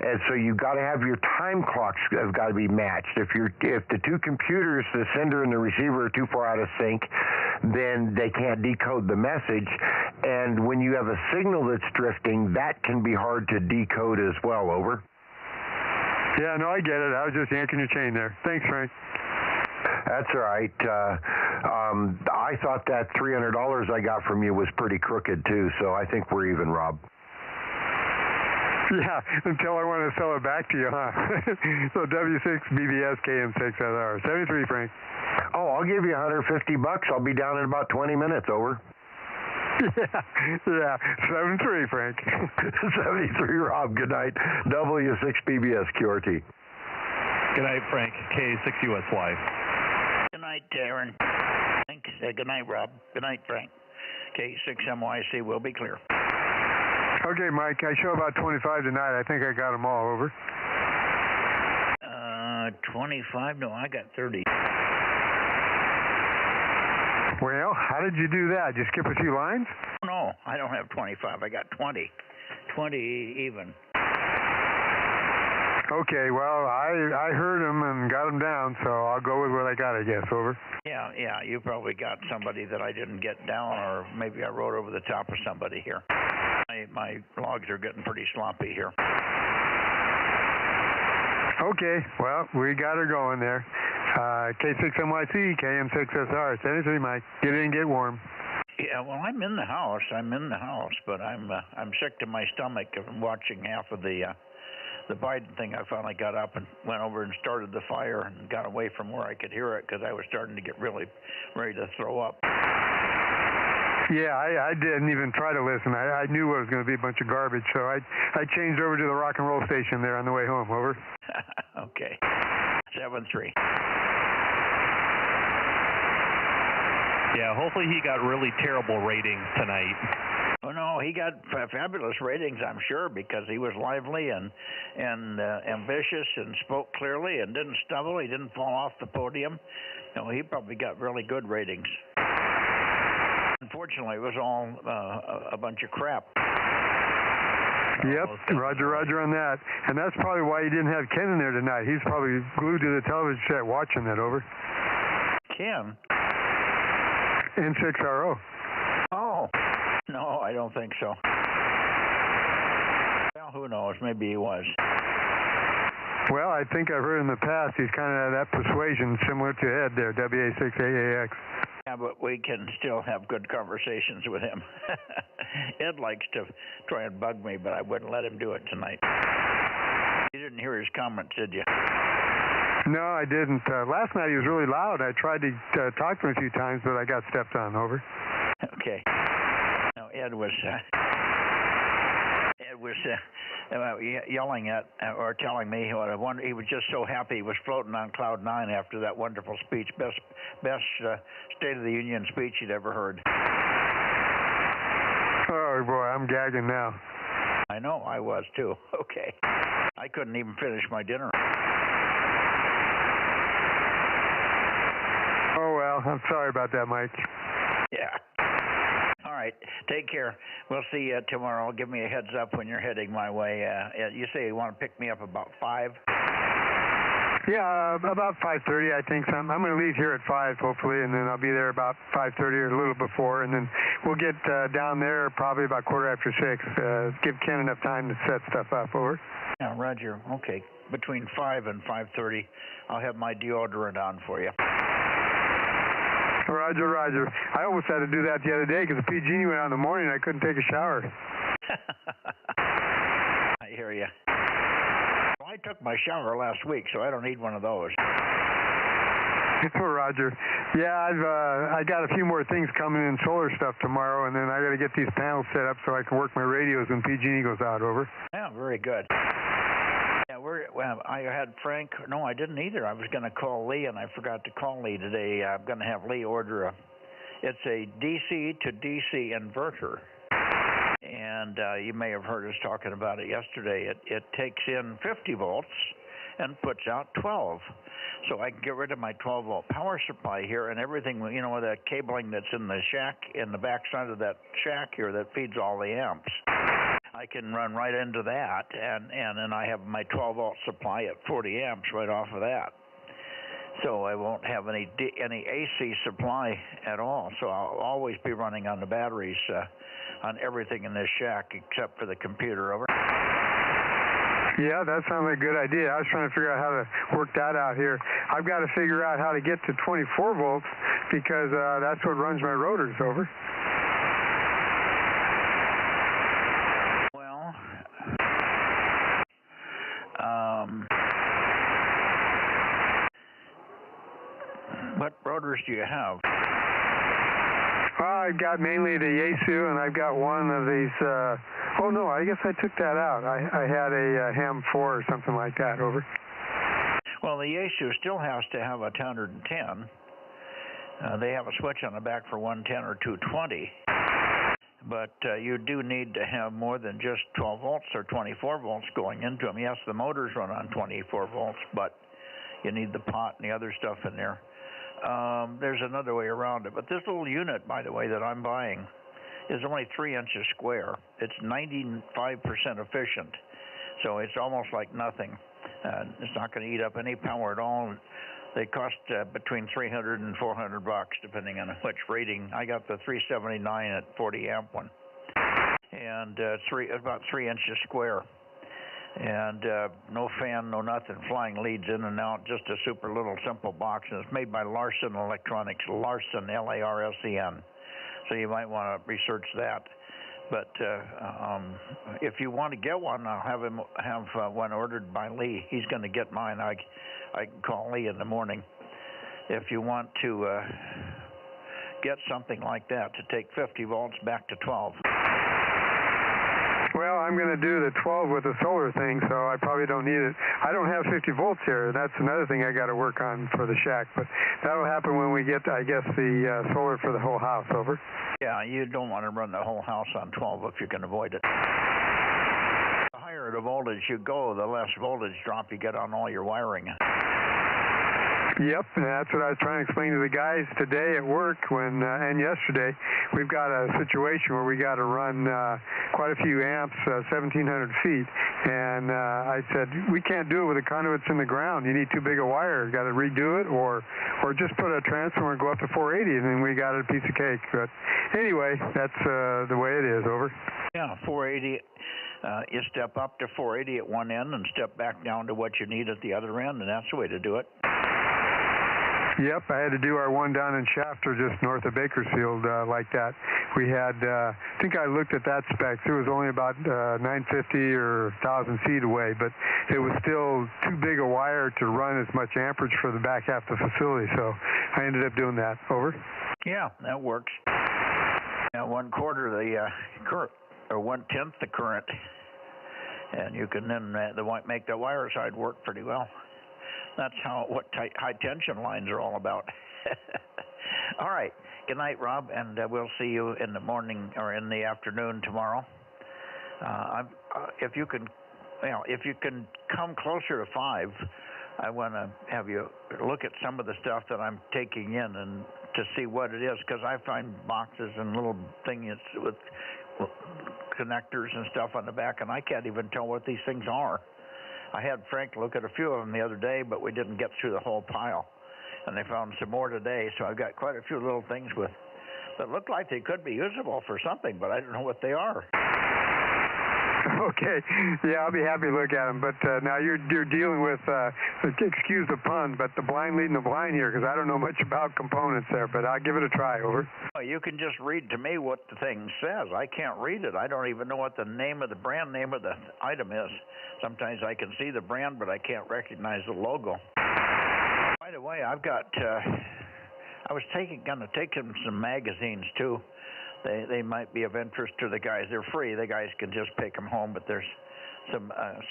And so you've got to have your time clocks have got to be matched. If the two computers, the sender and the receiver, are too far out of sync, then they can't decode the message. And when you have a signal that's drifting, that can be hard to decode as well. Over. Yeah, no, I get it. I was just yanking your chain there. Thanks, Frank. That's all right. I thought that $300 I got from you was pretty crooked too, so I think we're even, Rob. Yeah, until I want to sell it back to you, huh? So W6BBS KM6SR. 73, Frank. Oh, I'll give you $150. I'll be down in about 20 minutes. Over. Yeah. 73, Frank. 73, Rob. Good night. W6BBS QRT. Good night, Frank. K6USY. Good night, Aaron. Thanks. Good night, Rob. Good night, Frank. K6MYC will be clear. Okay, Mike, I show about 25 tonight. I think I got them all. Over. 25? No, I got 30. Well, how did you do that? Did you skip a few lines? No, I don't have 25. I got 20. 20 even. Okay, well, I heard them and got them down, so I'll go with what I got, I guess. Over. Yeah, you probably got somebody that I didn't get down, or maybe I wrote over the top of somebody here. My logs are getting pretty sloppy here. Okay, well, we got her going there. K6MYC, KM6SR, 73, Mike. Get in and get warm. Yeah, well, I'm in the house, but I'm sick to my stomach of watching half of the Biden thing. I finally got up and went over and started the fire and got away from where I could hear it because I was starting to get really ready to throw up. Yeah, I didn't even try to listen. I knew it was going to be a bunch of garbage, so I changed over to the rock and roll station there on the way home. Over. Okay. 7-3. Yeah, hopefully he got really terrible ratings tonight. Oh no, he got fabulous ratings, I'm sure, because he was lively and ambitious and spoke clearly and didn't stumble. He didn't fall off the podium. No, he probably got really good ratings. unfortunately, it was all a bunch of crap. Yep, roger on that. And that's probably why you didn't have Ken in there tonight. He's probably glued to the television set watching that, over. Ken? N6RO. Oh, no, I don't think so. Well, who knows? Maybe he was. Well, I think I've heard in the past he's kind of that persuasion similar to Ed there, WA6AAX. Yeah, but we can still have good conversations with him. Ed likes to try and bug me, but I wouldn't let him do it tonight. You didn't hear his comments, did you? No, I didn't. Last night he was really loud. I tried to talk to him a few times, but I got stepped on, over. Okay. No, Ed was yelling at or telling me he was just so happy he was floating on cloud 9 after that wonderful speech, best State of the Union speech he'd ever heard. Oh boy, I'm gagging now. I know, I was too. Okay, I couldn't even finish my dinner. Oh well, I'm sorry about that, Mike. Yeah. All right, take care. We'll see you tomorrow. Give me a heads up when you're heading my way. You say you want to pick me up about 5? Yeah, about 5:30, I think. I'm going to leave here at 5, hopefully, and then I'll be there about 5:30 or a little before, and then we'll get down there probably about 6:15. Give Ken enough time to set stuff up, over. Yeah, roger. Okay, between 5 and 5:30, I'll have my deodorant on for you. Roger. I almost had to do that the other day because the PG&E went out in the morning and I couldn't take a shower. I hear you. Well, I took my shower last week, so I don't need one of those. Roger. Yeah, I got a few more things coming in, solar stuff tomorrow, and then I got to get these panels set up so I can work my radios when PG&E goes out, over. Yeah, very good. I had Frank. No, I didn't either. I was going to call Lee, and I forgot to call Lee today. I'm going to have Lee order it's a DC to DC inverter. And you may have heard us talking about it yesterday. It takes in 50 volts and puts out 12. So I can get rid of my 12-volt power supply here and everything, you know, that cabling that's in the shack, in the back side of that shack here that feeds all the amps. I can run right into that, and then I have my 12-volt supply at 40 amps right off of that. So I won't have any AC supply at all. So I'll always be running on the batteries on everything in this shack except for the computer, over. Yeah, that sounds like a good idea. I was trying to figure out how to work that out here. I've got to figure out how to get to 24 volts because that's what runs my rotors, over. What rotors do you have? I've got mainly the Yaesu, and I've got one of these, oh no, I guess I took that out. I had a Ham 4 or something like that, over. Well, the Yaesu still has to have a 110. They have a switch on the back for 110 or 220. But you do need to have more than just 12 volts or 24 volts going into them. Yes, the motors run on 24 volts, but you need the pot and the other stuff in there. There's another way around it. But this little unit, by the way, that I'm buying is only 3 inches square. It's 95% efficient, so it's almost like nothing. It's not going to eat up any power at all. They cost between $300 and $400, depending on which rating. I got the 379 at 40 amp one, and about 3 inches square, and no fan, no nothing, flying leads in and out, just a super little simple box, and it's made by Larson Electronics, Larson, L-A-R-S-E-N. So you might want to research that. But if you want to get one, I'll have one ordered by Lee. He's going to get mine. I can call Lee in the morning. If you want to get something like that to take 50 volts back to 12. Well, I'm going to do the 12 with the solar thing, so I probably don't need it. I don't have 50 volts here. That's another thing I got to work on for the shack, but that'll happen when we get, I guess, the solar for the whole house, over. Yeah, you don't want to run the whole house on 12 if you can avoid it. The higher the voltage you go, the less voltage drop you get on all your wiring. Yep, and that's what I was trying to explain to the guys today at work and yesterday. We've got a situation where we got to run quite a few amps, 1,700 feet, and I said, we can't do it with the conduits in the ground. You need too big a wire. Got to redo it, or just put a transformer and go up to 480, and then we got a piece of cake. But anyway, that's the way it is. Over. Yeah, 480. You step up to 480 at one end and step back down to what you need at the other end, and that's the way to do it. Yep, I had to do our one down in Shafter, just north of Bakersfield, like that. We had, I think I looked at that spec. It was only about 950 or 1,000 feet away, but it was still too big a wire to run as much amperage for the back half of the facility, so I ended up doing that. Over. Yeah, that works. Yeah, 1/4 the current, or 1/10 the current, and you can then make the wire side work pretty well. That's what high tension lines are all about. All right. Good night, Rob, and we'll see you in the morning or in the afternoon tomorrow. If you can come closer to 5, I want to have you look at some of the stuff that I'm taking in and to see what it is, because I find boxes and little things with connectors and stuff on the back, and I can't even tell what these things are. I had Frank look at a few of them the other day, but we didn't get through the whole pile. And they found some more today, so I've got quite a few little things that look like they could be usable for something, but I don't know what they are. Okay, yeah, I'll be happy to look at them. But now you're dealing with, excuse the pun, but the blind leading the blind here, because I don't know much about components there, but I'll give it a try. Over. Well, you can just read to me what the thing says. I can't read it. I don't even know what the brand name of the item is. Sometimes I can see the brand, but I can't recognize the logo. By the way, I've got, I was going to take him some magazines too. They might be of interest to the guys. They're free. The guys can just take them home, but there's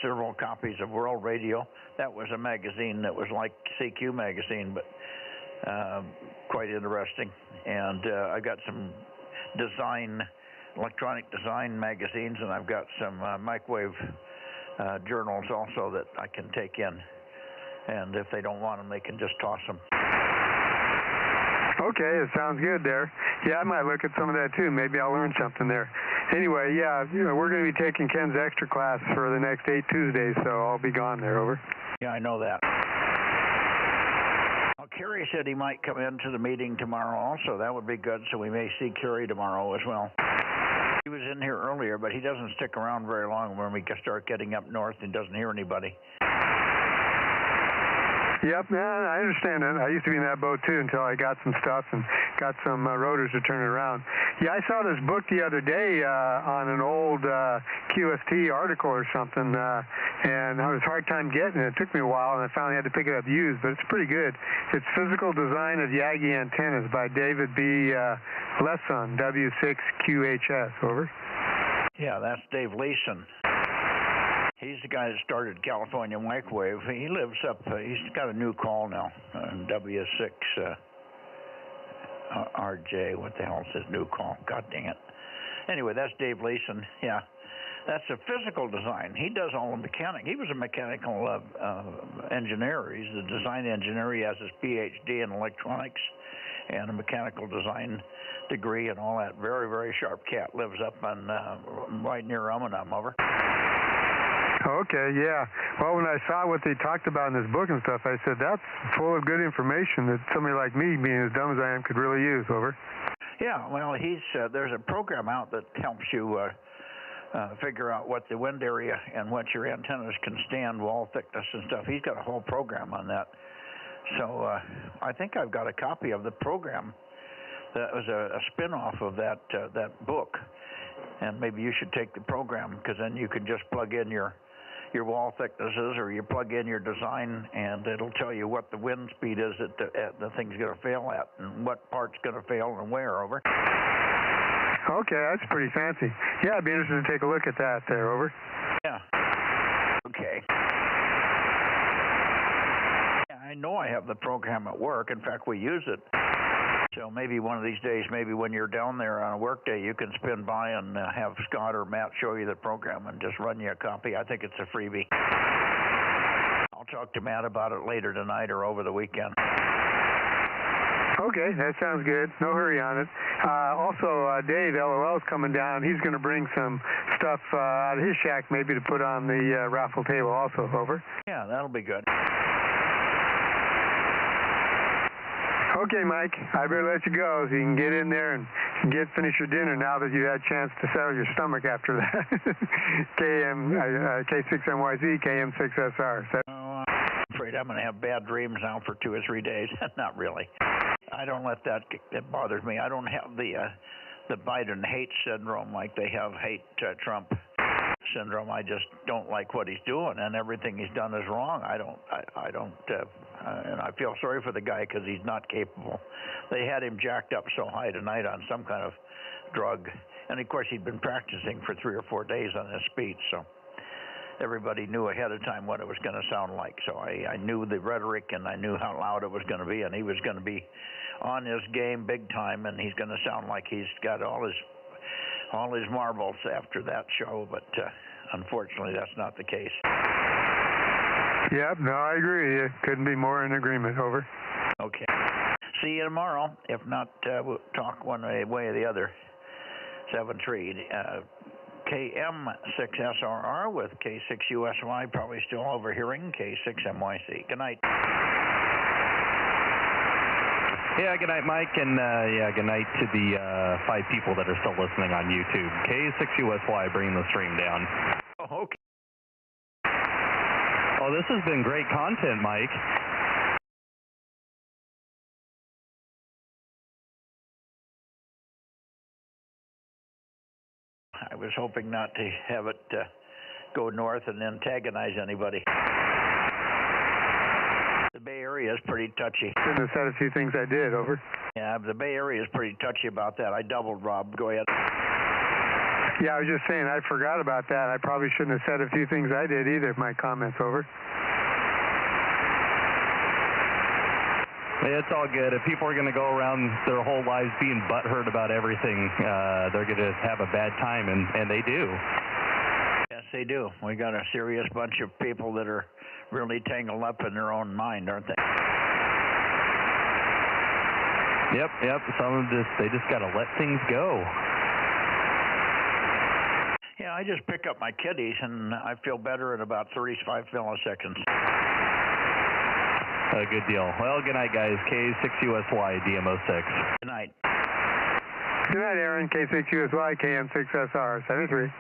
several copies of World Radio. That was a magazine that was like CQ magazine, but quite interesting. And I got some electronic design magazines, and I've got some microwave journals also that I can take in. And if they don't want them, they can just toss them. Okay, it sounds good there. Yeah, I might look at some of that too. Maybe I'll learn something there. Anyway, yeah, we're going to be taking Ken's extra class for the next 8 Tuesdays, so I'll be gone there. Over. Yeah, I know that. Well, Kerry said he might come into the meeting tomorrow also. That would be good, so we may see Kerry tomorrow as well. He was in here earlier, but he doesn't stick around very long when we start getting up north and doesn't hear anybody. Yep, man, I understand that. I used to be in that boat too until I got some stuff and got some rotors to turn it around. Yeah, I saw this book the other day on an old QST article or something, and I was a hard time getting it. It took me a while, and I finally had to pick it up used, but it's pretty good. It's Physical Design of Yagi Antennas by David B. Lesson, W6QHS. Over. Yeah, that's Dave Leeson. He's the guy that started California Microwave. He lives up, he's got a new call now, W6 RJ. What the hell is his new call? God dang it. Anyway, that's Dave Leeson. Yeah, that's a physical design. He does all the mechanic. He was a mechanical engineer. He's a design engineer. He has his PhD in electronics and a mechanical design degree and all that. Very, very sharp cat. Lives up on right near Umanum. Over. Okay, yeah. Well, when I saw what they talked about in this book and stuff, I said, that's full of good information that somebody like me, being as dumb as I am, could really use. Over. Yeah, well, there's a program out that helps you figure out what the wind area and what your antennas can stand, wall thickness and stuff. He's got a whole program on that. So I think I've got a copy of the program that was a spin-off of that book. And maybe you should take the program, because then you can just plug in your wall thicknesses, or you plug in your design, and it'll tell you what the wind speed is that the thing's going to fail at, and what part's going to fail and where. Over. Okay, that's pretty fancy. Yeah, I'd be interested to take a look at that there. Over. Yeah. Okay. Yeah, I know I have the program at work. In fact, we use it. So maybe one of these days, maybe when you're down there on a work day, you can spin by and have Scott or Matt show you the program and just run you a copy. I think it's a freebie. I'll talk to Matt about it later tonight or over the weekend. Okay, that sounds good. No hurry on it. Also, Dave, LOL, is coming down. He's going to bring some stuff out of his shack maybe to put on the raffle table also. Over. Yeah, that'll be good. Okay, Mike, I better let you go so you can get in there and finish your dinner now that you had a chance to settle your stomach after that. K6NYZ, KM6SR. I'm afraid I'm going to have bad dreams now for 2 or 3 days. Not really. I don't let that bothers me. I don't have the Biden hate syndrome like they have hate Trump syndrome. I just don't like what he's doing, and everything he's done is wrong. I don't, and I feel sorry for the guy because he's not capable. They had him jacked up so high tonight on some kind of drug, and of course he'd been practicing for 3 or 4 days on his speech, so everybody knew ahead of time what it was going to sound like. So I knew the rhetoric, and I knew how loud it was going to be, and he was going to be on his game big time, and he's going to sound like he's got all his marbles after that show, but unfortunately that's not the case. Yep, no, I agree. Couldn't be more in agreement. Over. Okay. See you tomorrow. If not, we'll talk one way or the other. 7-3. KM6SRR with K6USY, probably still overhearing K6MYC. Good night. Yeah, good night, Mike, and good night to the 5 people that are still listening on YouTube. K6USY bringing the stream down. Oh, okay. Oh, this has been great content, Mike. I was hoping not to have it go north and antagonize anybody. The Bay Area is pretty touchy. Shouldn't have said a few things I did. Over. Yeah, the Bay Area is pretty touchy about that. I doubled, Rob. Go ahead. Yeah, I was just saying I forgot about that. I probably shouldn't have said a few things I did either. My comments. Over. It's all good. If people are going to go around their whole lives being butthurt about everything, they're going to have a bad time, and they do. Yes, they do. We got a serious bunch of people that are really tangled up in their own mind, aren't they? Yep. Some of this, they just got to let things go. Yeah, I just pick up my kiddies, and I feel better in about 35 milliseconds. Good deal. Well, good night, guys. K6USY, DMO6. Good night. Good night, Aaron. K6USY, KM6SR, 73.